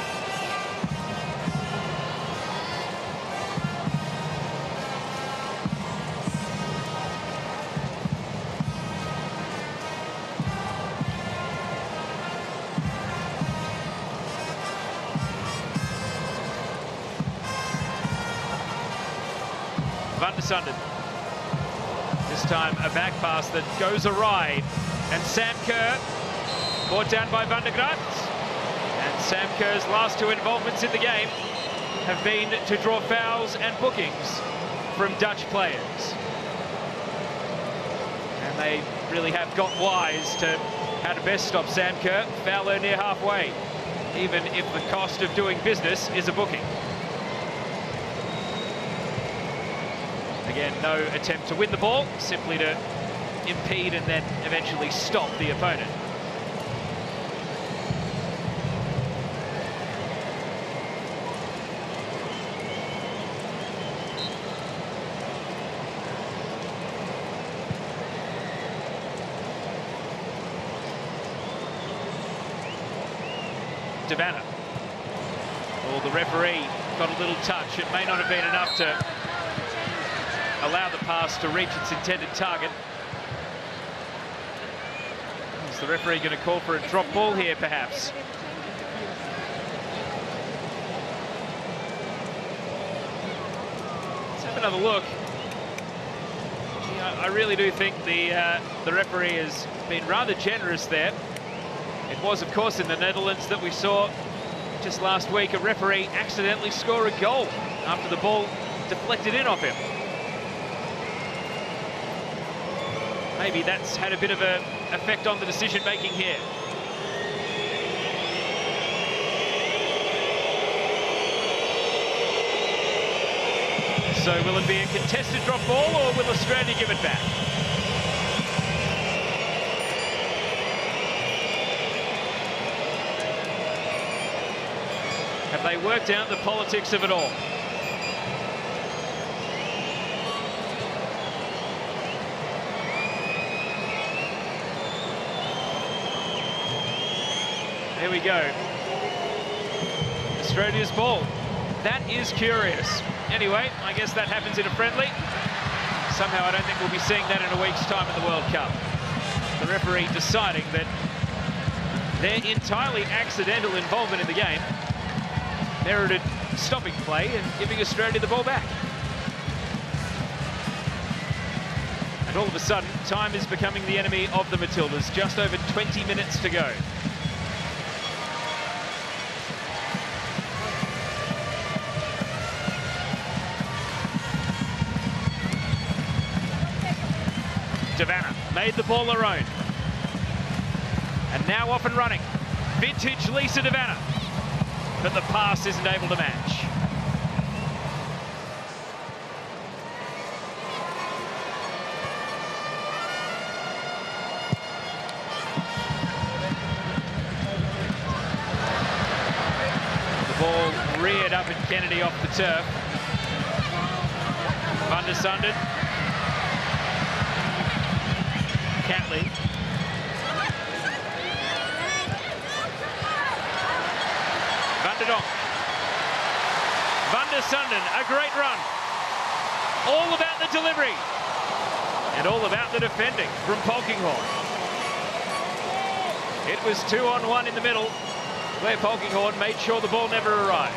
Van der Sanden. This time a back pass that goes awry, and Sam Kerr brought down by Van der Graat. And Sam Kerr's last two involvements in the game have been to draw fouls and bookings from Dutch players. And they really have got wise to how to best stop Sam Kerr. Foul her near halfway, even if the cost of doing business is a booking. Again, no attempt to win the ball, simply to impede and then eventually stop the opponent. De Vanna. Well, the referee got a little touch. It may not have been enough to allow the pass to reach its intended target. Is the referee going to call for a drop ball here, perhaps? Let's have another look. I really do think the referee has been rather generous there. It was, of course, in the Netherlands that we saw just last week a referee accidentally score a goal after the ball deflected in off him. Maybe that's had a bit of an effect on the decision-making here. So will it be a contested drop ball, or will Australia give it back? Have they worked out the politics of it all? There we go. Australia's ball. That is curious. Anyway, I guess that happens in a friendly. Somehow I don't think we'll be seeing that in a week's time in the World Cup. The referee deciding that their entirely accidental involvement in the game merited stopping play and giving Australia the ball back. And all of a sudden, time is becoming the enemy of the Matildas. Just over 20 minutes to go. De Vanna made the ball her own. And now off and running. Vintage Lisa De Vanna. But the pass isn't able to match. The ball reared up in Kennedy off the turf. Van der Sanden. Catley. Donk. Van der Sanden, a great run. All about the delivery. And all about the defending from Polkinghorne. It was 2-on-1 in the middle, where Polkinghorne made sure the ball never arrived.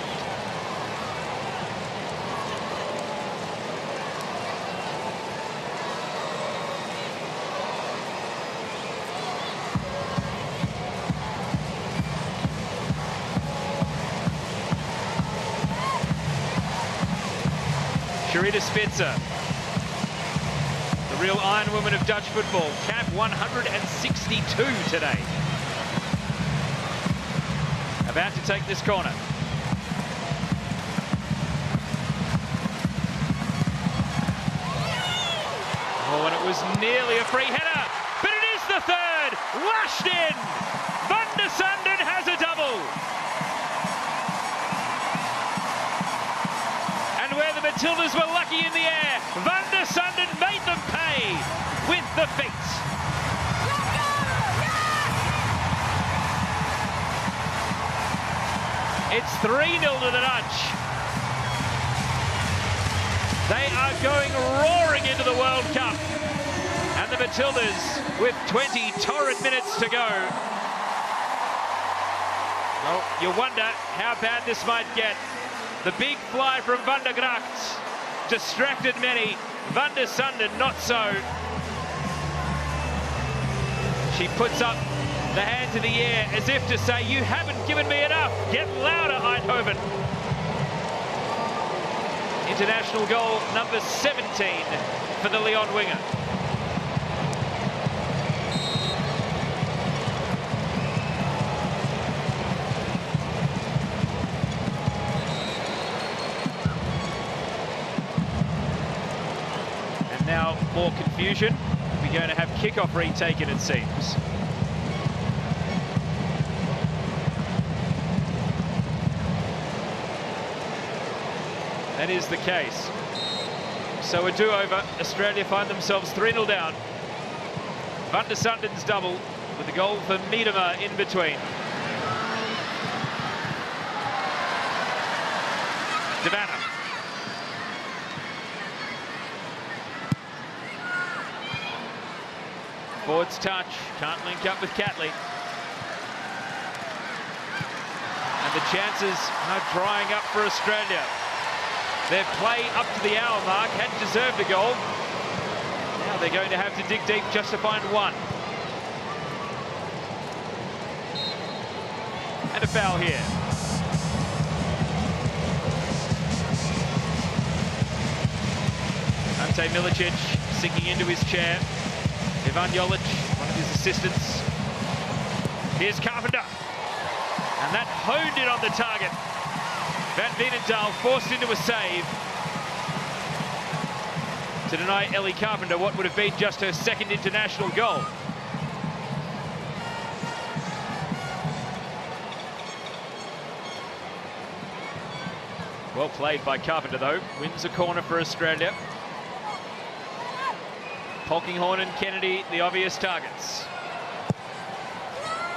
Sharita Spitzer, the real iron woman of Dutch football, cap 162 today. About to take this corner. Oh, and it was nearly a free header, but it is the third, lashed in. Van der Sanden has a double. Where the Matildas were lucky in the air, Van der Sanden made them pay with the feet. It's 3-0 to the Dutch. They are going roaring into the World Cup. And the Matildas with 20 torrid minutes to go. Well, you wonder how bad this might get. The big fly from Van der Gracht distracted many. Van der Sanden not so. She puts up the hand to the air as if to say, you haven't given me enough. Get louder, Eindhoven. International goal number 17 for the Lyon winger. Now more confusion. We're going to have kickoff retaken, it seems. That is the case. So a do-over. Australia find themselves 3-0 down. Van der Sanden's double with a goal for Miedema in between. De Vanna. Forward's touch, can't link up with Catley. And the chances are drying up for Australia. Their play up to the hour mark had deserved a goal. Now they're going to have to dig deep just to find one. And a foul here. Ante Milicic sinking into his chair. Ivan Jolic, one of his assistants. Here's Carpenter. And that honed in on the target. Van Veenendaal forced into a save to deny Ellie Carpenter what would have been just her second international goal. Well played by Carpenter, though. Wins a corner for Australia. Polkinghorne and Kennedy, the obvious targets.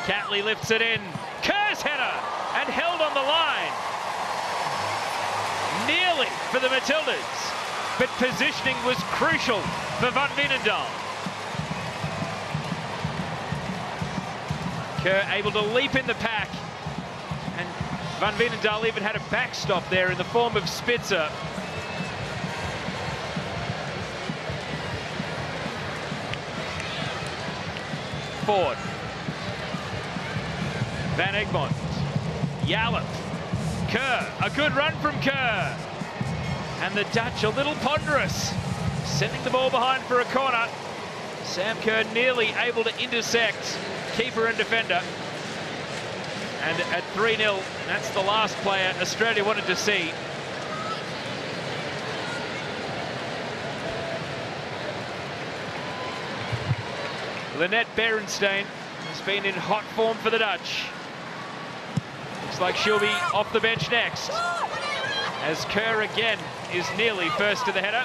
Catley lifts it in. Kerr's header, and held on the line. Nearly for the Matildas, but positioning was crucial for Van Veenendaal. Kerr able to leap in the pack, and Van Veenendaal even had a backstop there in the form of Spitzer. Ford. Van Egmond. Jalop. Kerr. A good run from Kerr. And the Dutch a little ponderous. Sending the ball behind for a corner. Sam Kerr nearly able to intersect keeper and defender. And at 3-0, that's the last player Australia wanted to see. Lynette Berenstain has been in hot form for the Dutch. Looks like she'll be off the bench next, as Kerr again is nearly first to the header.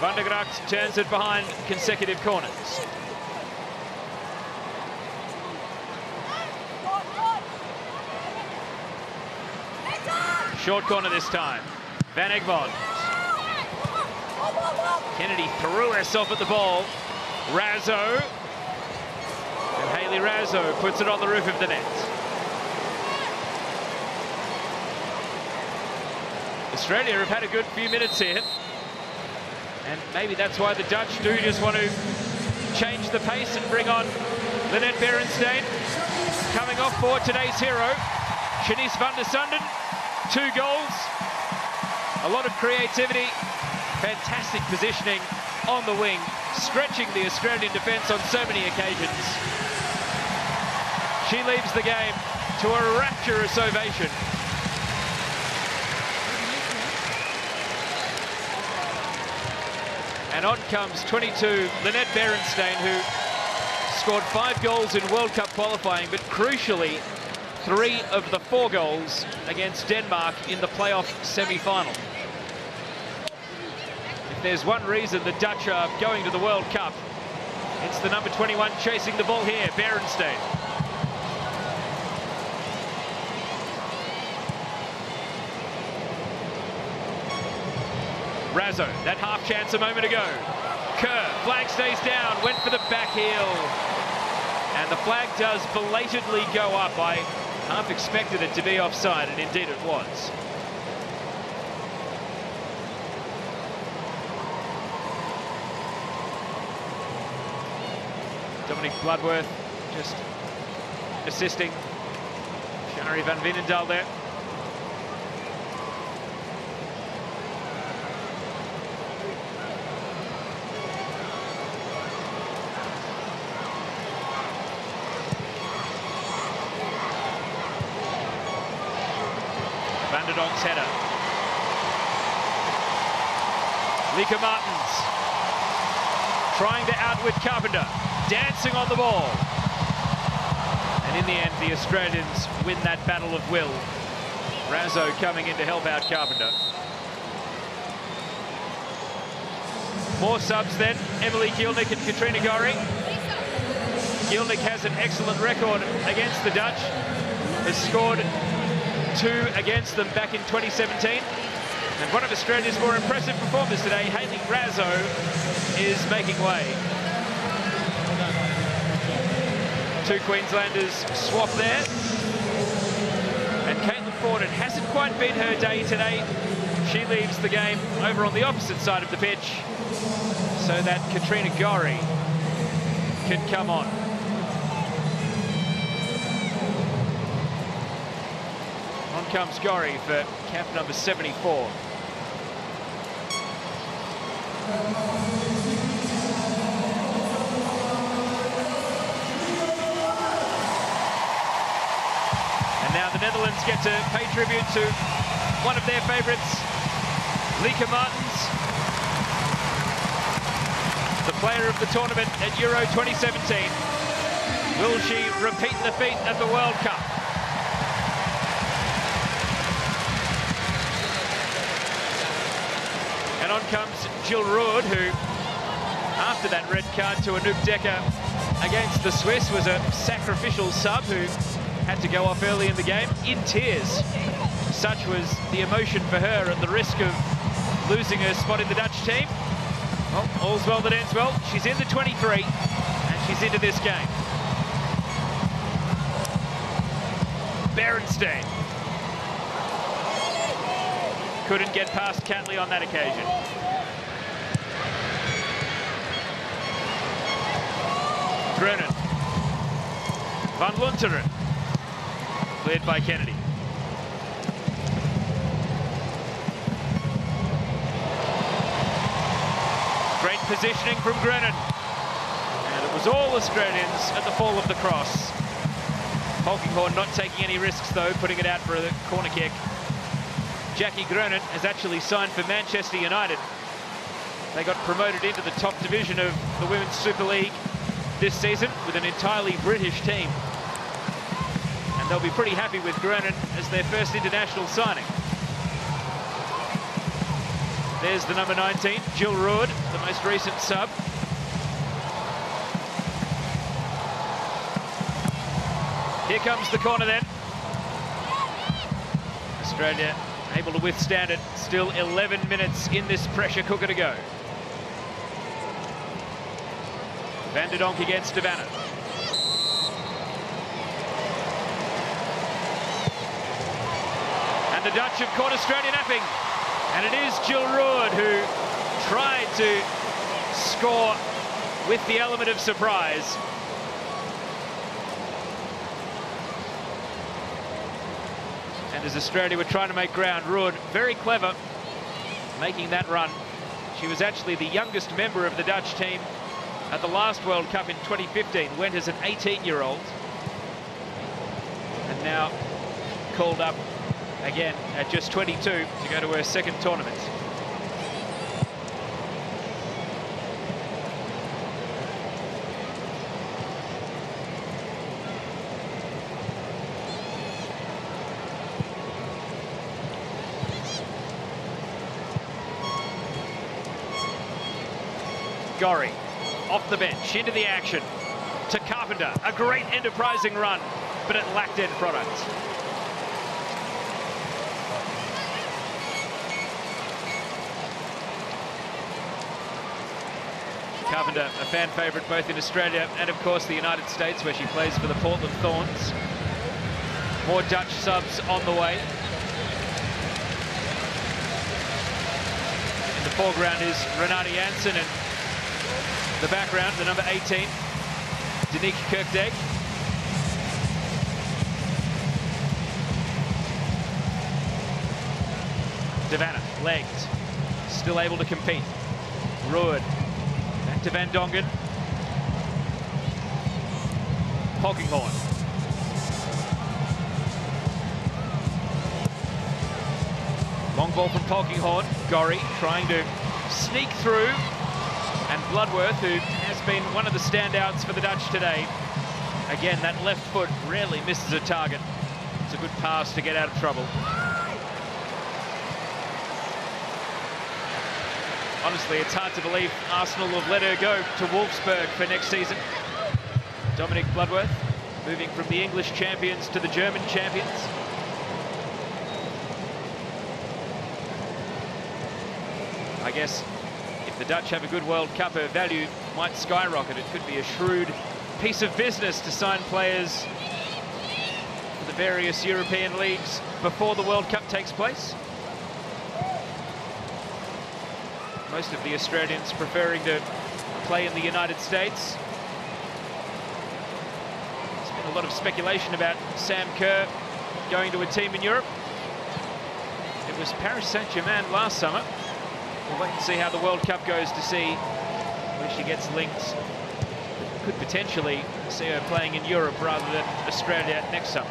Van der Gracht turns it behind consecutive corners. Short corner this time. Van Egmond. Kennedy threw herself at the ball. Razzo. And Hayley Razzo puts it on the roof of the net. Australia have had a good few minutes here. And maybe that's why the Dutch do just want to change the pace and bring on Lynette Berenstain. Coming off for today's hero, Shanice van der Sanden. 2 goals. A lot of creativity. Fantastic positioning on the wing, stretching the Australian defence on so many occasions. She leaves the game to a rapturous ovation. And on comes 22, Lynette Berenstain, who scored 5 goals in World Cup qualifying, but crucially, 3 of the 4 goals against Denmark in the playoff semi-final. If there's one reason the Dutch are going to the World Cup, it's the number 21 chasing the ball here, Berenstain. Razzo, that half chance a moment ago. Kerr, flag stays down, went for the back heel. And the flag does belatedly go up. I half expected it to be offside, and indeed it was. Dominic Bloodworth just assisting Shari van Veenendaal there. Van der Donk's header. Lieke Martens trying to outwit Carpenter, dancing on the ball. And in the end, the Australians win that battle of will. Razzo coming in to help out Carpenter. More subs then, Emily Gielnik and Katrina Gorry. Gielnik has an excellent record against the Dutch, has scored 2 against them back in 2017. And one of Australia's more impressive performers today, Hayley Razzo, is making way. 2 Queenslanders swap there. And Caitlin Forden hasn't quite been her day today. She leaves the game over on the opposite side of the pitch so that Katrina Gorry can come on. On comes Gorry for cap number 74. And now the Netherlands get to pay tribute to one of their favourites, Lieke Martens, the player of the tournament at Euro 2017. Will she repeat the feat at the World Cup? And on comes Jill Roord, who, after that red card to Anouk Decker against the Swiss, was a sacrificial sub who had to go off early in the game in tears. Such was the emotion for her and the risk of losing her spot in the Dutch team. Well, all's well that ends well. She's in the 23 and she's into this game. Berenstain couldn't get past Catley on that occasion. Grunen. Van Lunteren. Cleared by Kennedy. Great positioning from Grunen. And it was all Australians at the fall of the cross. Polkinghorne not taking any risks though, putting it out for a corner kick. Jackie Grunen has actually signed for Manchester United. They got promoted into the top division of the Women's Super League this season with an entirely British team. And they'll be pretty happy with Grunen as their first international signing. There's the number 19, Jill Roord, the most recent sub. Here comes the corner then. Australia able to withstand it. Still 11 minutes in this pressure cooker to go. Van der Donk against De Vanne. And the Dutch have caught Australia napping. And it is Jill Roord who tried to score with the element of surprise. And as Australia were trying to make ground, Roord, very clever, making that run. She was actually the youngest member of the Dutch team at the last World Cup in 2015, went as an 18-year-old. And now called up again at just 22 to go to her second tournament. Gorry off the bench into the action to Carpenter. A great enterprising run, but it lacked end product. Carpenter, a fan favourite both in Australia and of course the United States, where she plays for the Portland Thorns. More Dutch subs on the way. In the foreground is Renate Jansen, and the background, the number 18, Danique Kirkdijk. De Vanne, legged, still able to compete. Roord, back to Van Dongen. Polkinghorne. Long ball from Polkinghorne. Gorry trying to sneak through. And Bloodworth, who has been one of the standouts for the Dutch today. Again, that left foot rarely misses a target. It's a good pass to get out of trouble. Honestly, it's hard to believe Arsenal have let her go to Wolfsburg for next season. Dominic Bloodworth moving from the English champions to the German champions. I guess if the Dutch have a good World Cup, her value might skyrocket. It could be a shrewd piece of business to sign players for the various European leagues before the World Cup takes place. Most of the Australians preferring to play in the United States. There's been a lot of speculation about Sam Kerr going to a team in Europe. It was Paris Saint-Germain last summer. We'll wait and see how the World Cup goes to see where she gets linked. Could potentially see her playing in Europe rather than Australia next summer.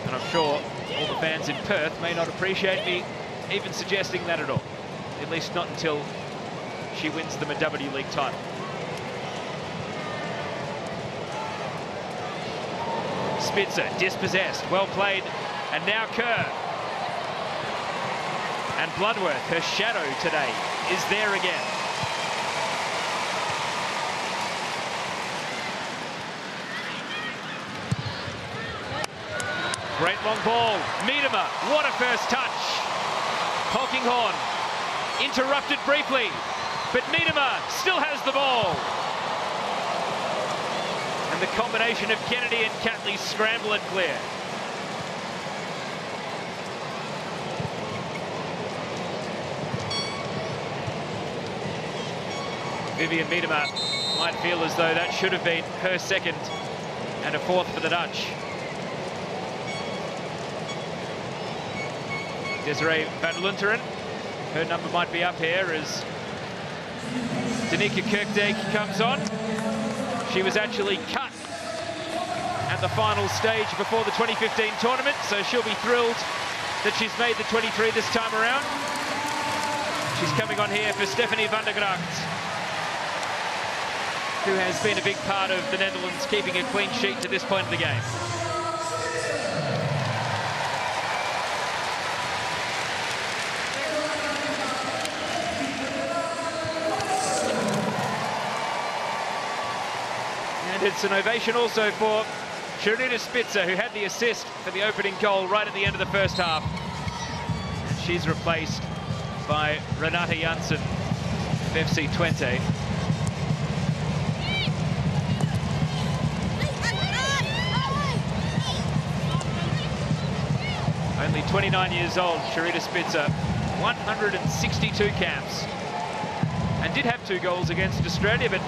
And I'm sure all the fans in Perth may not appreciate me even suggesting that at all. At least not until she wins them a W League title. Spitzer, dispossessed, well played, and now Kerr. And Bloodworth, her shadow today, is there again. Great long ball. Miedema, what a first touch. Polkinghorne interrupted briefly, but Miedema still has the ball. And the combination of Kennedy and Catley scramble it clear. Vivianne Miedema might feel as though that should have been her second and a fourth for the Dutch. Desiree van Lunteren, her number might be up here as Danique Kirkdijk comes on. She was actually cut at the final stage before the 2015 tournament, so she'll be thrilled that she's made the 23 this time around. She's coming on here for Stephanie van der Gracht, who has been a big part of the Netherlands keeping a clean sheet to this point of the game. And it's an ovation also for Sharita Spitzer, who had the assist for the opening goal right at the end of the first half. And she's replaced by Renata Janssen of FC Twente. Only 29 years old, Sharita Spitzer, 162 caps. And did have 2 goals against Australia, but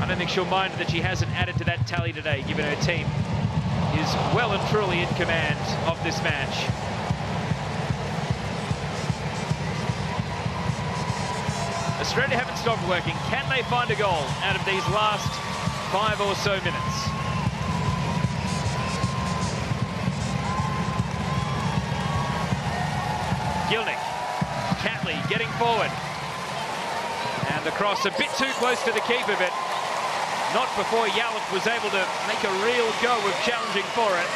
I don't think she'll mind that she hasn't added to that tally today, given her team is well and truly in command of this match. Australia haven't stopped working. Can they find a goal out of these last 5 or so minutes? Gilnick, Catley getting forward. And the cross a bit too close to the keeper, but not before Yallop was able to make a real go of challenging for it.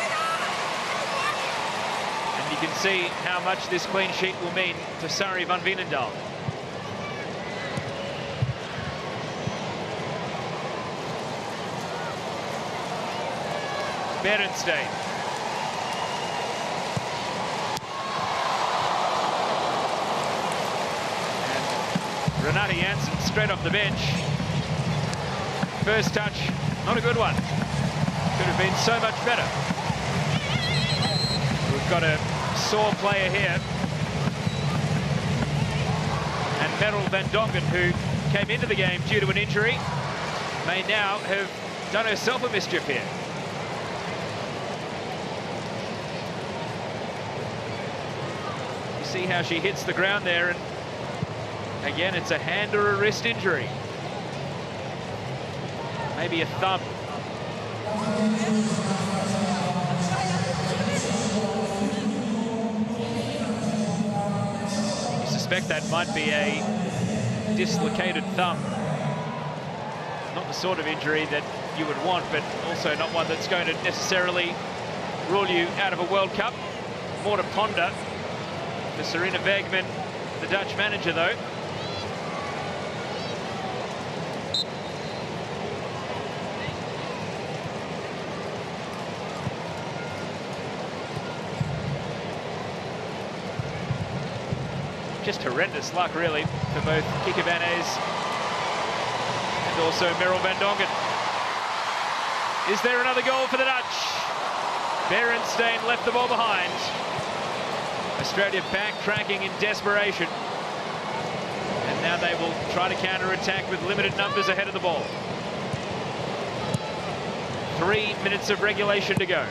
And you can see how much this clean sheet will mean to Sari van Veenendaal. Berenstain. And Renata Janssen straight off the bench. First touch, not a good one. Could have been so much better. We've got a sore player here. And Merrill van Dongen, who came into the game due to an injury, may now have done herself a mischief here. You see how she hits the ground there, and again, it's a hand or a wrist injury. Maybe a thumb. You suspect that might be a dislocated thumb. Not the sort of injury that you would want, but also not one that's going to necessarily rule you out of a World Cup. More to ponder for Sarina Bergman, the Dutch manager, though. Just horrendous luck, really, for both Kike van Aes and also Merrill van Dongen. Is there another goal for the Dutch? Berenstain left the ball behind. Australia backtracking in desperation. And now they will try to counter-attack with limited numbers ahead of the ball. 3 minutes of regulation to go.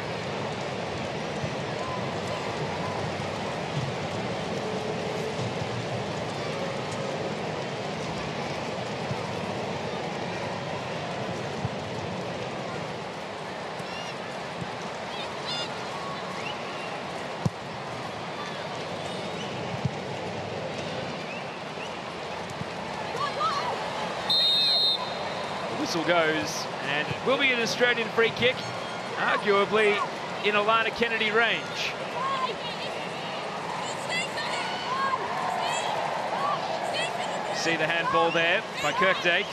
Whistle goes, and it will be an Australian free kick, arguably in Alana Kennedy range. See the handball there by Kirkdijk.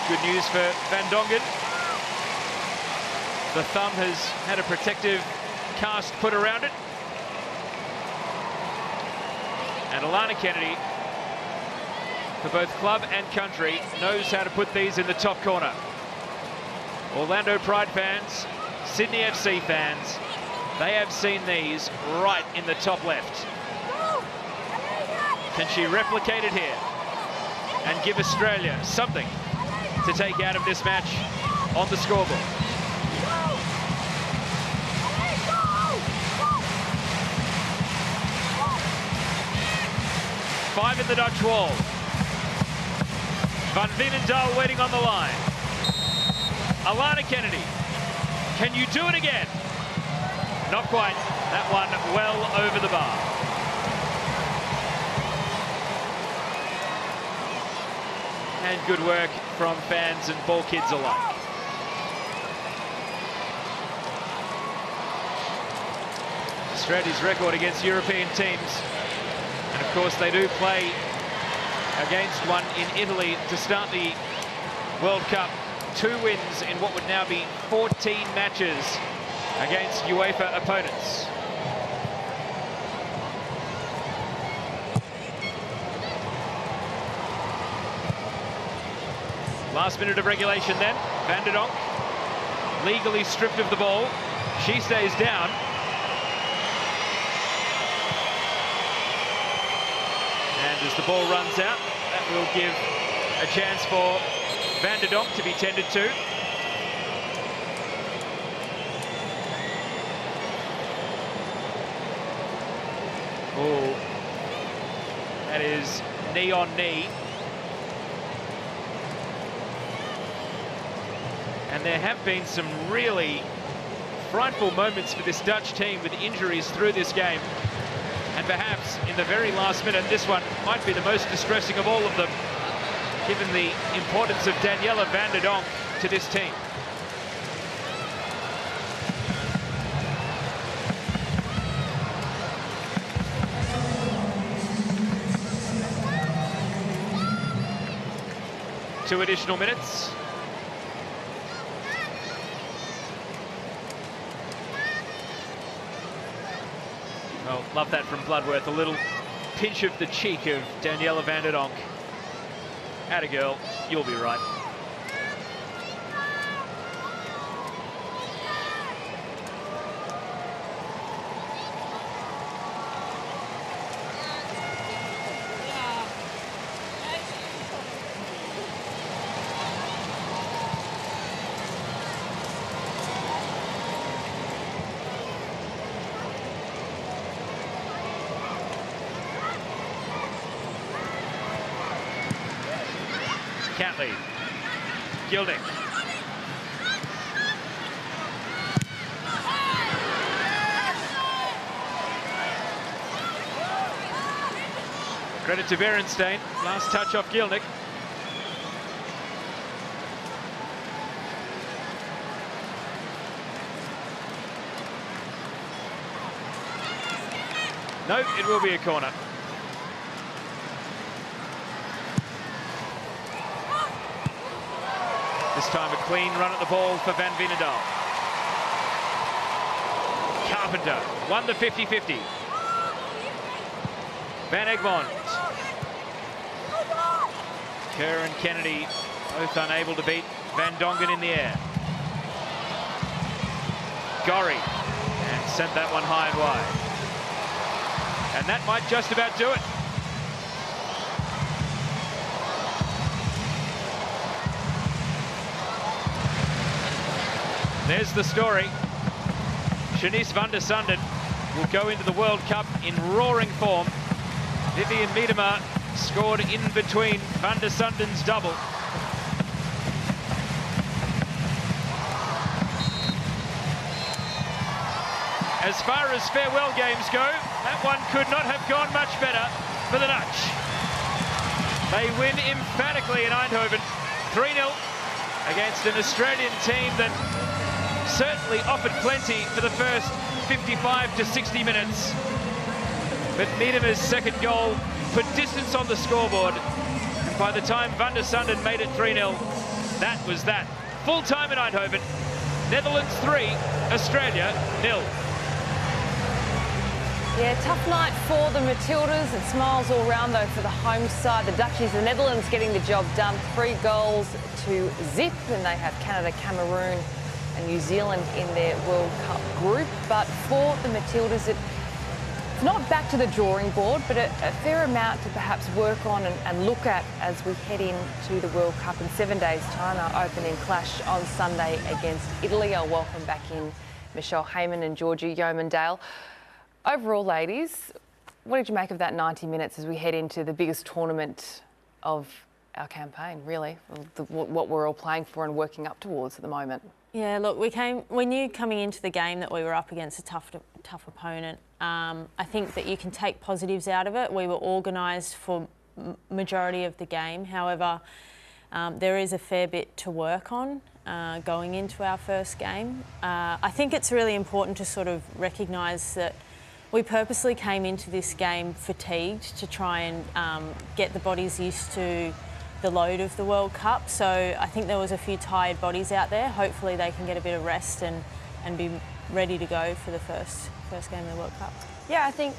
Good news for Van Dongen. The thumb has had a protective cast put around it. And Alana Kennedy, for both club and country, knows how to put these in the top corner. Orlando Pride fans, Sydney FC fans, they have seen these right in the top left. Can she replicate it here and give Australia something to take out of this match on the scoreboard? Five in the Dutch wall. Van Veenendaal waiting on the line. Alana Kennedy, can you do it again? Not quite. That one well over the bar. And good work from fans and ball kids alike. Australia's record against European teams. And of course they do play against one in Italy to start the World Cup, 2 wins in what would now be 14 matches against UEFA opponents. Last minute of regulation then. Van der Donk legally stripped of the ball. She stays down. And as the ball runs out, that will give a chance for Van der Donk to be tended to. Oh, that is knee on knee. And there have been some really frightful moments for this Dutch team with injuries through this game. And perhaps in the very last minute, this one might be the most distressing of all of them, given the importance of Danielle Van der Donk to this team. Two additional minutes. Well, love that from Bloodworth. A little pinch of the cheek of Danielle Van der Donk. Atta girl, you'll be right. Catley, Gilding. Credit to Berenstain. Last touch off Gilnick. No, it will be a corner. This time a clean run at the ball for Van Veenendaal. Carpenter won the 50-50. Van Egmond. Kerr and Kennedy both unable to beat Van Dongen in the air. Gorry, and sent that one high and wide. And that might just about do it. There's the story. Shanice van der Sanden will go into the World Cup in roaring form. Vivian Miedema scored in between van der Sanden's double. As far as farewell games go, that one could not have gone much better for the Dutch. They win emphatically in Eindhoven, 3-0 against an Australian team that certainly offered plenty for the first 55 to 60 minutes. But Miedema's second goal put distance on the scoreboard. And by the time van der Sanden made it 3-0, that was that. Full time in Eindhoven. Netherlands 3, Australia 0. Yeah, tough night for the Matildas. And smiles all round, though, for the home side. The Dutchies, the Netherlands getting the job done. 3 goals to zip. And they have Canada, Cameroon and New Zealand in their World Cup group. But for the Matildas, it's not back to the drawing board, but a fair amount to perhaps work on and look at as we head into the World Cup in 7 days' time. Our opening clash on Sunday against Italy. I'll welcome back in Michelle Heyman and Georgie Yeomandale. Overall, ladies, what did you make of that 90 minutes as we head into the biggest tournament of our campaign, really? What we're all playing for and working up towards at the moment. Yeah, look, we knew coming into the game that we were up against a tough opponent. I think that you can take positives out of it. We were organised for majority of the game. However, there is a fair bit to work on going into our first game. I think it's really important to sort of recognise that we purposely came into this game fatigued to try and get the bodies used to the load of the World Cup. So I think there was a few tired bodies out there. Hopefully they can get a bit of rest and be ready to go for the first game of the World Cup. Yeah, I think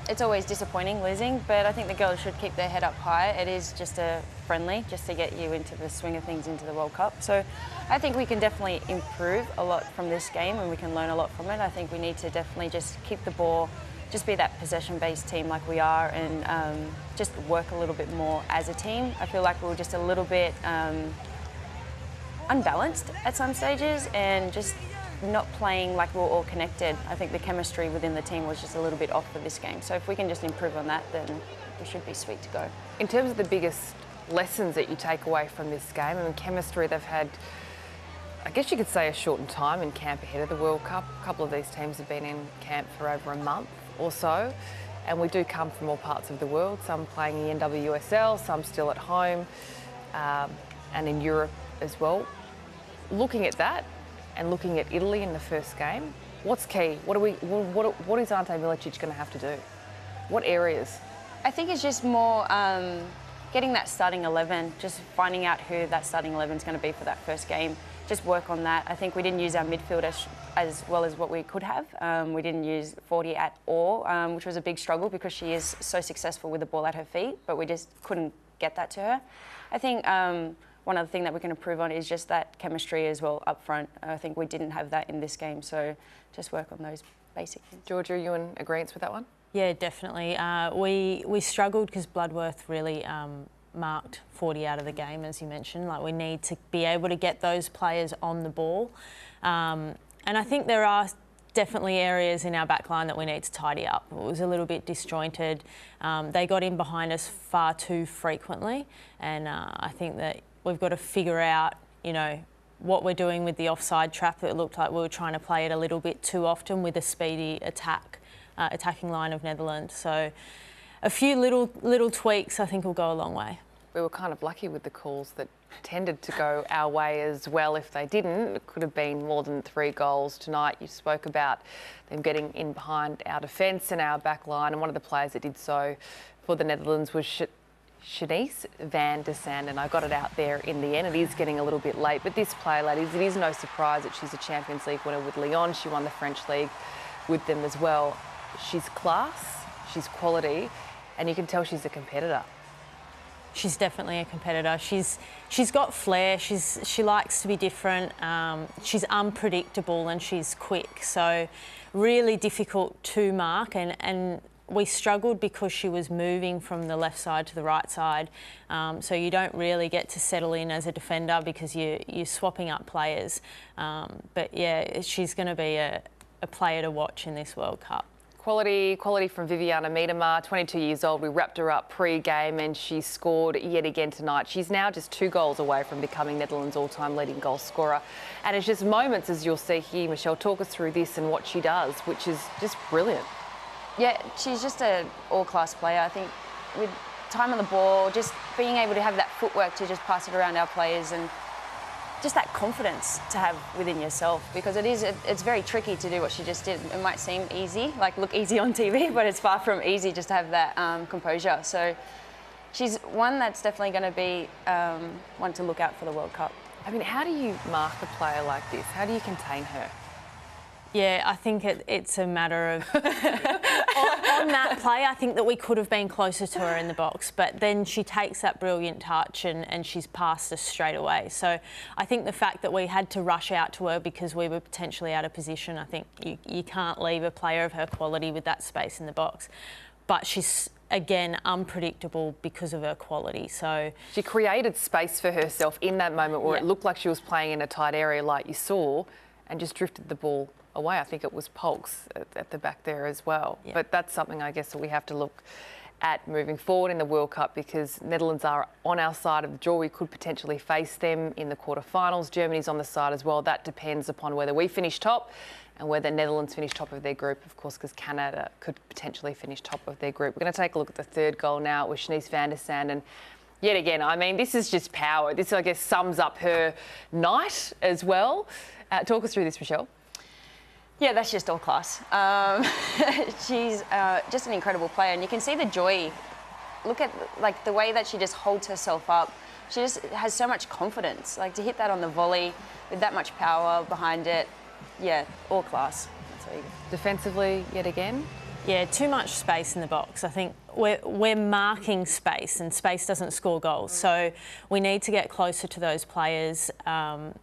it's always disappointing losing, but I think the girls should keep their head up high. It is just a friendly, just to get you into the swing of things into the World Cup. So I think we can definitely improve a lot from this game and we can learn a lot from it. I think we need to definitely just keep the ball, just be that possession-based team like we are, and just work a little bit more as a team. I feel like we were just a little bit unbalanced at some stages and just not playing like we were all connected. I think the chemistry within the team was just a little bit off for this game. So if we can just improve on that, then we should be sweet to go. In terms of the biggest lessons that you take away from this game, I mean, chemistry, they've had, I guess you could say, a shortened time in camp ahead of the World Cup. A couple of these teams have been in camp for over a month or so, and we do come from all parts of the world, some playing the NWSL, some still at home, and in Europe as well. Looking at that, and looking at Italy in the first game, what's key? What is Ante Milicic going to have to do? What areas? I think it's just more getting that starting 11, just finding out who that starting 11 is going to be for that first game. Just work on that. I think we didn't use our midfield as well as what we could have. We didn't use 40 at all, which was a big struggle because she is so successful with the ball at her feet, but we just couldn't get that to her. I think one other thing that we can improve on is just that chemistry as well up front. I think we didn't have that in this game, so just work on those basic things. Georgia, are you in agreement with that one? Yeah, definitely. We struggled because Bloodworth really marked 40 out of the game, as you mentioned. Like, we need to be able to get those players on the ball. And I think there are definitely areas in our back line that we need to tidy up. It was a little bit disjointed. They got in behind us far too frequently, and I think that we've got to figure out, you know, what we're doing with the offside trap. It looked like we were trying to play it a little bit too often with a speedy attacking line of Netherlands. So a few little tweaks I think will go a long way. We were kind of lucky with the calls that tended to go our way as well. If they didn't, it could have been more than 3 goals tonight. You spoke about them getting in behind our defence and our back line, and one of the players that did so for the Netherlands was Shanice van der Sanden. I got it out there in the end. It is getting a little bit late, but this player, ladies, it is no surprise that she's a Champions League winner with Lyon. She won the French League with them as well. She's class, she's quality, and you can tell she's a competitor. She's definitely a competitor. She's got flair. She likes to be different. She's unpredictable and she's quick. So really difficult to mark, and we struggled because she was moving from the left side to the right side. So you don't really get to settle in as a defender because you're swapping up players. But yeah, she's going to be a player to watch in this World Cup. Quality from Vivianne Miedema, 22 years old. We wrapped her up pre-game and she scored yet again tonight. She's now just 2 goals away from becoming Netherlands' all-time leading goal scorer. And it's just moments, as you'll see here. Michelle, talk us through this and what she does, which is just brilliant. Yeah, she's just an all-class player. I think with time on the ball, just being able to have that footwork to just pass it around our players, and just that confidence to have within yourself, because it's very tricky to do what she just did. It might seem easy, like look easy on TV, but it's far from easy just to have that composure. So she's one that's definitely going to be one to look out for the World Cup. I mean, how do you mark a player like this? How do you contain her? Yeah, I think it's a matter of on that play, I think that we could have been closer to her in the box, but then she takes that brilliant touch and she's passed us straight away. So I think the fact that we had to rush out to her because we were potentially out of position, I think you can't leave a player of her quality with that space in the box. But she's, again, unpredictable because of her quality. So she created space for herself in that moment where it looked like she was playing in a tight area like you saw, and just drifted the ball away. I think it was Polks at the back there as well. Yeah. But that's something, I guess, that we have to look at moving forward in the World Cup, because Netherlands are on our side of the draw. We could potentially face them in the quarterfinals. Germany's on the side as well. That depends upon whether we finish top and whether Netherlands finish top of their group, of course, because Canada could potentially finish top of their group. We're going to take a look at the third goal now with Shanice van der Sanden. And yet again, I mean, this is just power. This, I guess, sums up her night as well. Talk us through this, Michelle. Yeah, that's just all class. She's just an incredible player, and you can see the joy look at like the way that she just holds herself up. She just has so much confidence. Like to hit that on the volley with that much power behind it, yeah, all class. That's what you get. Defensively, yet again. Yeah, too much space in the box. I think we're marking space, and space doesn't score goals. So we need to get closer to those players and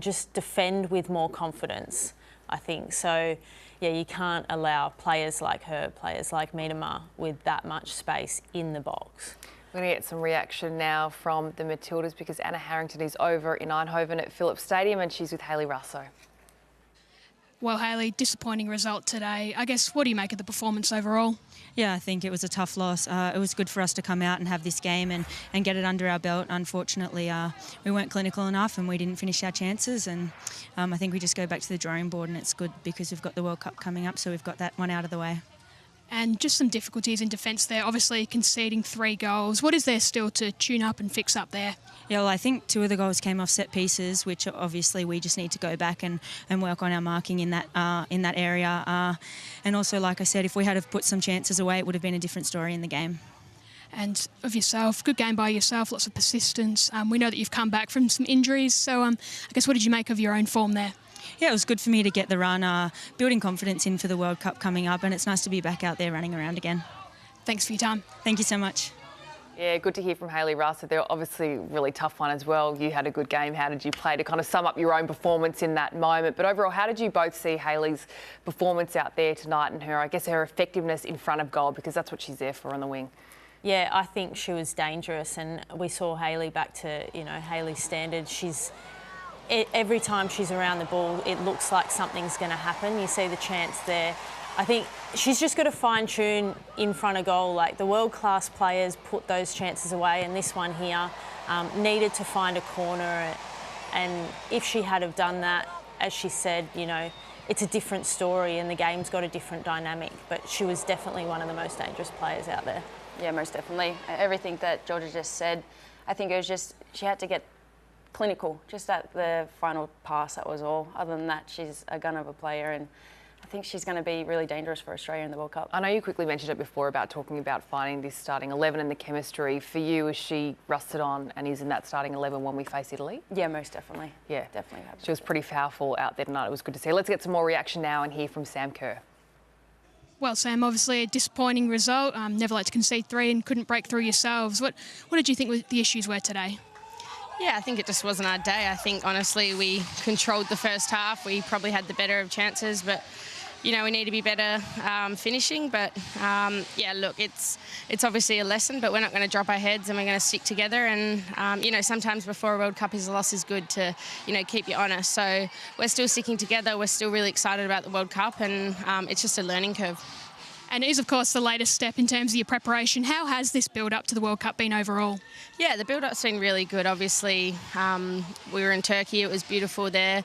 just defend with more confidence, I think. So, yeah, you can't allow players like her, players like Miedema with that much space in the box. We're going to get some reaction now from the Matildas because Anna Harrington is over in Eindhoven at Philips Stadium and she's with Hayley Russo. Well, Hayley, disappointing result today. I guess, what do you make of the performance overall? Yeah, I think it was a tough loss. It was good for us to come out and have this game and get it under our belt. Unfortunately, we weren't clinical enough and we didn't finish our chances. And I think we just go back to the drawing board, and it's good because we've got the World Cup coming up, so we've got that one out of the way. And just some difficulties in defence there, obviously conceding 3 goals. What is there still to tune up and fix up there? Yeah, well, I think 2 of the goals came off set pieces, which obviously we just need to go back and work on our marking in that area. And also, like I said, if we had have put some chances away, it would have been a different story in the game. And of yourself, good game by yourself, lots of persistence. We know that you've come back from some injuries, so I guess what did you make of your own form there? Yeah, it was good for me to get the run, building confidence in for the World Cup coming up, and it's nice to be back out there running around again. Thanks for your time. Thank you so much. Yeah, good to hear from Hayley Russo. They're obviously a really tough one as well. You had a good game. How did you play to kind of sum up your own performance in that moment? But overall, how did you both see Hayley's performance out there tonight and her effectiveness in front of goal, because that's what she's there for on the wing? Yeah, I think she was dangerous, and we saw Hayley back to, Hayley's standard. Every time she's around the ball, it looks like something's going to happen. You see the chance there. I think she's just got to fine-tune in front of goal. Like the world-class players put those chances away, and this one here needed to find a corner. And if she had have done that, as she said, it's a different story and the game's got a different dynamic. But she was definitely one of the most dangerous players out there. Yeah, most definitely. Everything that Georgia just said, I think it was just she had to get clinical, just at the final pass, that was all. Other than that, she's a gun of a player, and I think she's going to be really dangerous for Australia in the World Cup. I know you quickly mentioned it before about talking about finding this starting 11 and the chemistry. For you, is she rusted on and is in that starting 11 when we face Italy? Yeah, most definitely. Yeah. Definitely. She was pretty powerful out there tonight. It was good to see. Let's get some more reaction now and hear from Sam Kerr. Well, Sam, obviously a disappointing result. Never like to concede 3 and couldn't break through yourselves. What did you think the issues were today? Yeah, I think it just wasn't our day. I think, honestly, we controlled the first half. We probably had the better of chances, but, we need to be better finishing. But, yeah, look, it's obviously a lesson, but we're not going to drop our heads and we're going to stick together. And, sometimes before a World Cup a loss is good to, keep you honest. So we're still sticking together. We're still really excited about the World Cup, and it's just a learning curve. And it is, of course, the latest step in terms of your preparation. How has this build-up to the World Cup been overall? Yeah, the build-up's been really good. Obviously, we were in Turkey. It was beautiful there.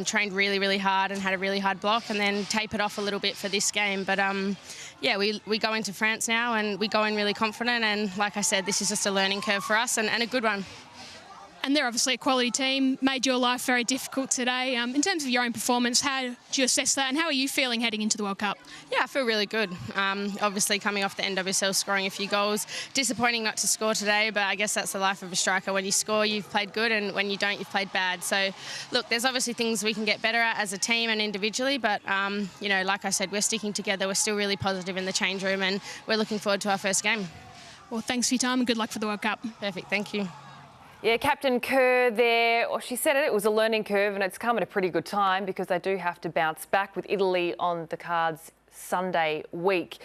Trained really, really hard and had a really hard block, and then tapered off a little bit for this game. But, yeah, we go into France now and we go in really confident. And, like I said, this is just a learning curve for us and a good one. And they're obviously a quality team, made your life very difficult today. In terms of your own performance, how do you assess that and how are you feeling heading into the World Cup? Yeah, I feel really good. Obviously coming off the NWSL, scoring a few goals. Disappointing not to score today, but I guess that's the life of a striker. When you score, you've played good, and when you don't, you've played bad. So, look, there's obviously things we can get better at as a team and individually, but, like I said, we're sticking together. We're still really positive in the change room, and we're looking forward to our first game. Well, thanks for your time and good luck for the World Cup. Perfect, thank you. Yeah, Captain Kerr there, she said it was a learning curve and it's come at a pretty good time because they do have to bounce back with Italy on the cards Sunday week.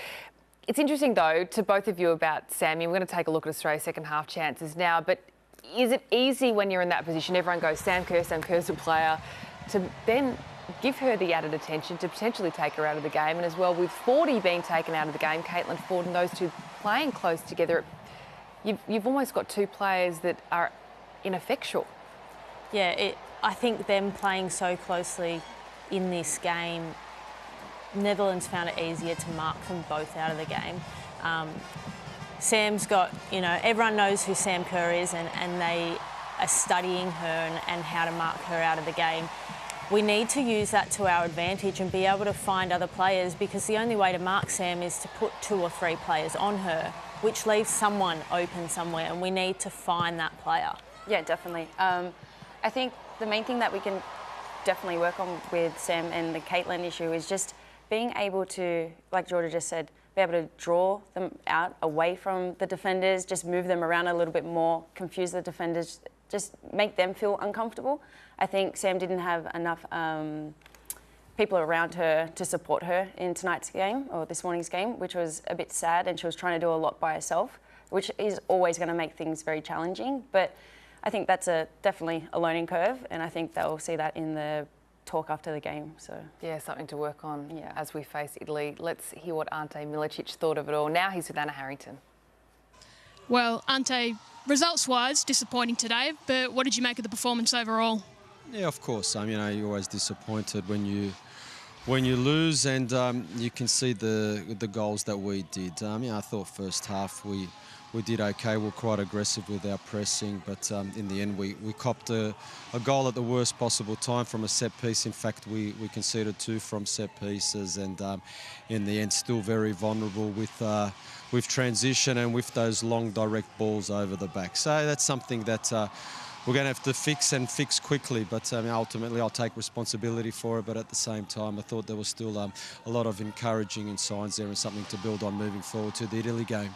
It's interesting, though, to both of you about Sammy. We're going to take a look at Australia's second half chances now, but is it easy when you're in that position? Everyone goes, Sam Kerr's a player, to then give her the added attention to potentially take her out of the game. And as well, with 40 being taken out of the game, Caitlin Foord and those two playing close together, you've almost got 2 players that are ineffectual. Yeah, I think them playing so closely in this game, Netherlands found it easier to mark them both out of the game. Sam's got, everyone knows who Sam Kerr is and they are studying her and how to mark her out of the game. We need to use that to our advantage and be able to find other players, because the only way to mark Sam is to put 2 or 3 players on her. which leaves someone open somewhere, and we need to find that player. Yeah, definitely. I think the main thing that we can definitely work on with Sam and the Caitlin issue is just being able to, like Georgia just said, be able to draw them out away from the defenders, just move them around a little bit more, confuse the defenders, just make them feel uncomfortable. I think Sam didn't have enough people around her to support her in tonight's game or this morning's game, which was a bit sad, and she was trying to do a lot by herself, which is always going to make things very challenging. But I think that's definitely a learning curve, and I think they'll see that in the talk after the game. So yeah, something to work on as we face Italy. Let's hear what Ante Milicic thought of it all. Now he's with Anna Harrington. Well, Ante, results-wise, disappointing today, but what did you make of the performance overall? Yeah, of course. You're always disappointed when you lose, and you can see the goals that we did. I thought first half we did okay. We were quite aggressive with our pressing, but in the end we copped a goal at the worst possible time from a set piece. In fact, we conceded 2 from set pieces, and in the end still very vulnerable with transition and with those long direct balls over the back. So that's something that we're going to have to fix quickly, but ultimately I'll take responsibility for it. But at the same time, I thought there was still a lot of encouraging signs there and something to build on moving forward to the Italy game.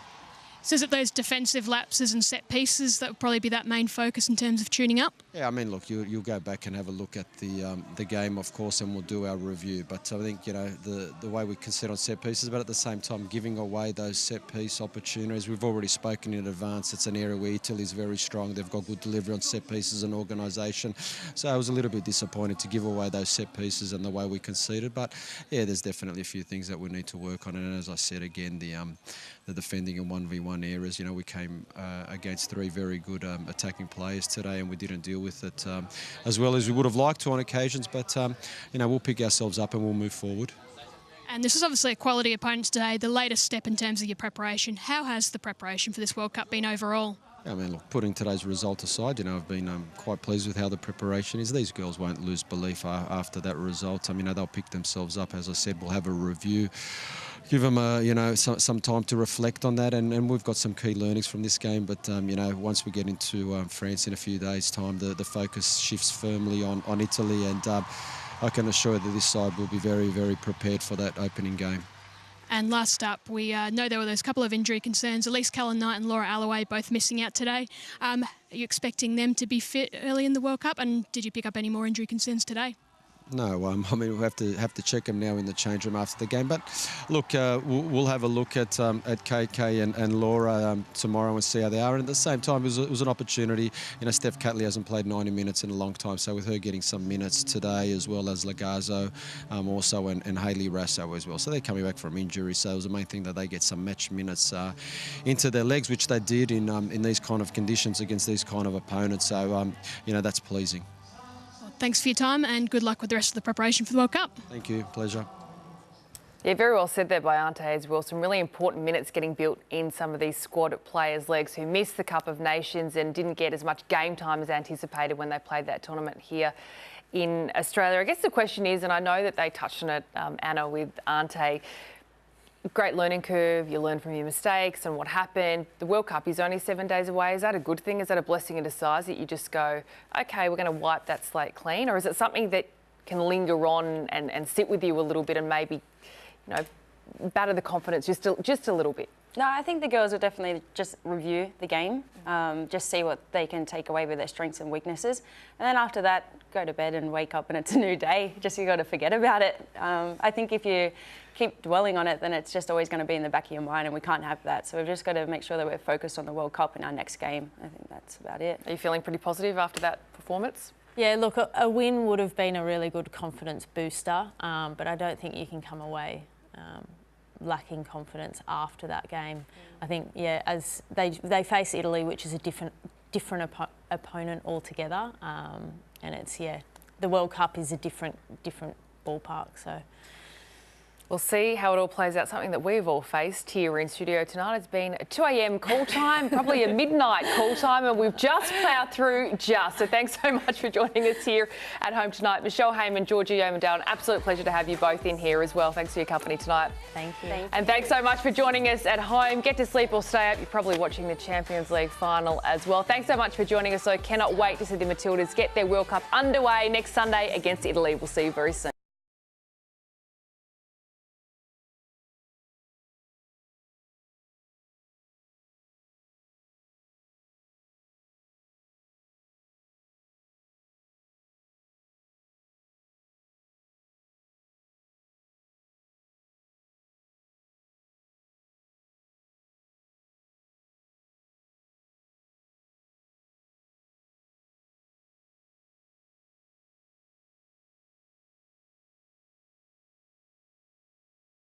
So is it those defensive lapses and set pieces that would probably be that main focus in terms of tuning up? Yeah, look, you'll go back and have a look at the game, of course, and we'll do our review. But I think, the way we concede on set pieces, but at the same time giving away those set piece opportunities. We've already spoken in advance. It's an area where Italy's very strong. They've got good delivery on set pieces and organisation. So I was a little bit disappointed to give away those set pieces and the way we conceded. But yeah, there's definitely a few things that we need to work on. And as I said again, the defending in 1v1 areas. We came against 3 very good attacking players today, and we didn't deal with it as well as we would have liked to on occasions. But we'll pick ourselves up and we'll move forward. And this is obviously a quality opponent today, the latest step in terms of your preparation. How has the preparation for this World Cup been overall? Look, putting today's result aside, I've been quite pleased with how the preparation is. These girls won't lose belief after that result. They'll pick themselves up. As I said, we'll have a review, give them some time to reflect on that, and we've got some key learnings from this game. But once we get into France in a few days' time, the focus shifts firmly on Italy, and I can assure that this side will be very, very prepared for that opening game. And last up, we know there were those couple of injury concerns. Elise Cullen-Knight and Laura Alloway both missing out today. Are you expecting them to be fit early in the World Cup? And did you pick up any more injury concerns today? No, we'll have to check them now in the change room after the game. But look, we'll have a look at KK and Laura tomorrow and see how they are. And at the same time, it was an opportunity. Steph Catley hasn't played 90 minutes in a long time, so with her getting some minutes today, as well as Lagazzo also and Hayley Rasso as well. So they're coming back from injury, so it was the main thing that they get some match minutes into their legs, which they did in these kind of conditions against these kind of opponents. So that's pleasing. Thanks for your time and good luck with the rest of the preparation for the World Cup. Thank you. Pleasure. Yeah, very well said there by Ante as well. Some really important minutes getting built in some of these squad players' legs who missed the Cup of Nations and didn't get as much game time as anticipated when they played that tournament here in Australia. I guess the question is, and I know that they touched on it, Anna, with Ante, great learning curve, you learn from your mistakes and what happened. The World Cup is only 7 days away. Is that a good thing? Is that a blessing in disguise that you just go, OK, we're going to wipe that slate clean? Or is it something that can linger on and sit with you a little bit and maybe, batter the confidence just a little bit? No, I think the girls will definitely just review the game, just see what they can take away with their strengths and weaknesses. And then after that, go to bed and wake up and it's a new day. You got to forget about it. I think if you keep dwelling on it, then it's just always going to be in the back of your mind, and we can't have that. So we've just got to make sure that we're focused on the World Cup in our next game. I think that's about it. Are you feeling pretty positive after that performance? Yeah, look, a win would have been a really good confidence booster, but I don't think you can come away lacking confidence after that game. I think, as they face Italy, which is a different opponent altogether, and it's the World Cup is a different ballpark. So We'll see how it all plays out. Something that we've all faced here in studio tonight. It's been a 2 a.m. call time, probably a midnight call time, and we've just ploughed through just. So thanks so much for joining us here at home tonight. Michelle Heyman, Georgia Yeomandale, an absolute pleasure to have you both in here as well. Thanks for your company tonight. Thank you. And thanks so much for joining us at home. Get to sleep or stay up. You're probably watching the Champions League final as well. Thanks so much for joining us. I cannot wait to see the Matildas get their World Cup underway next Sunday against Italy. We'll see you very soon.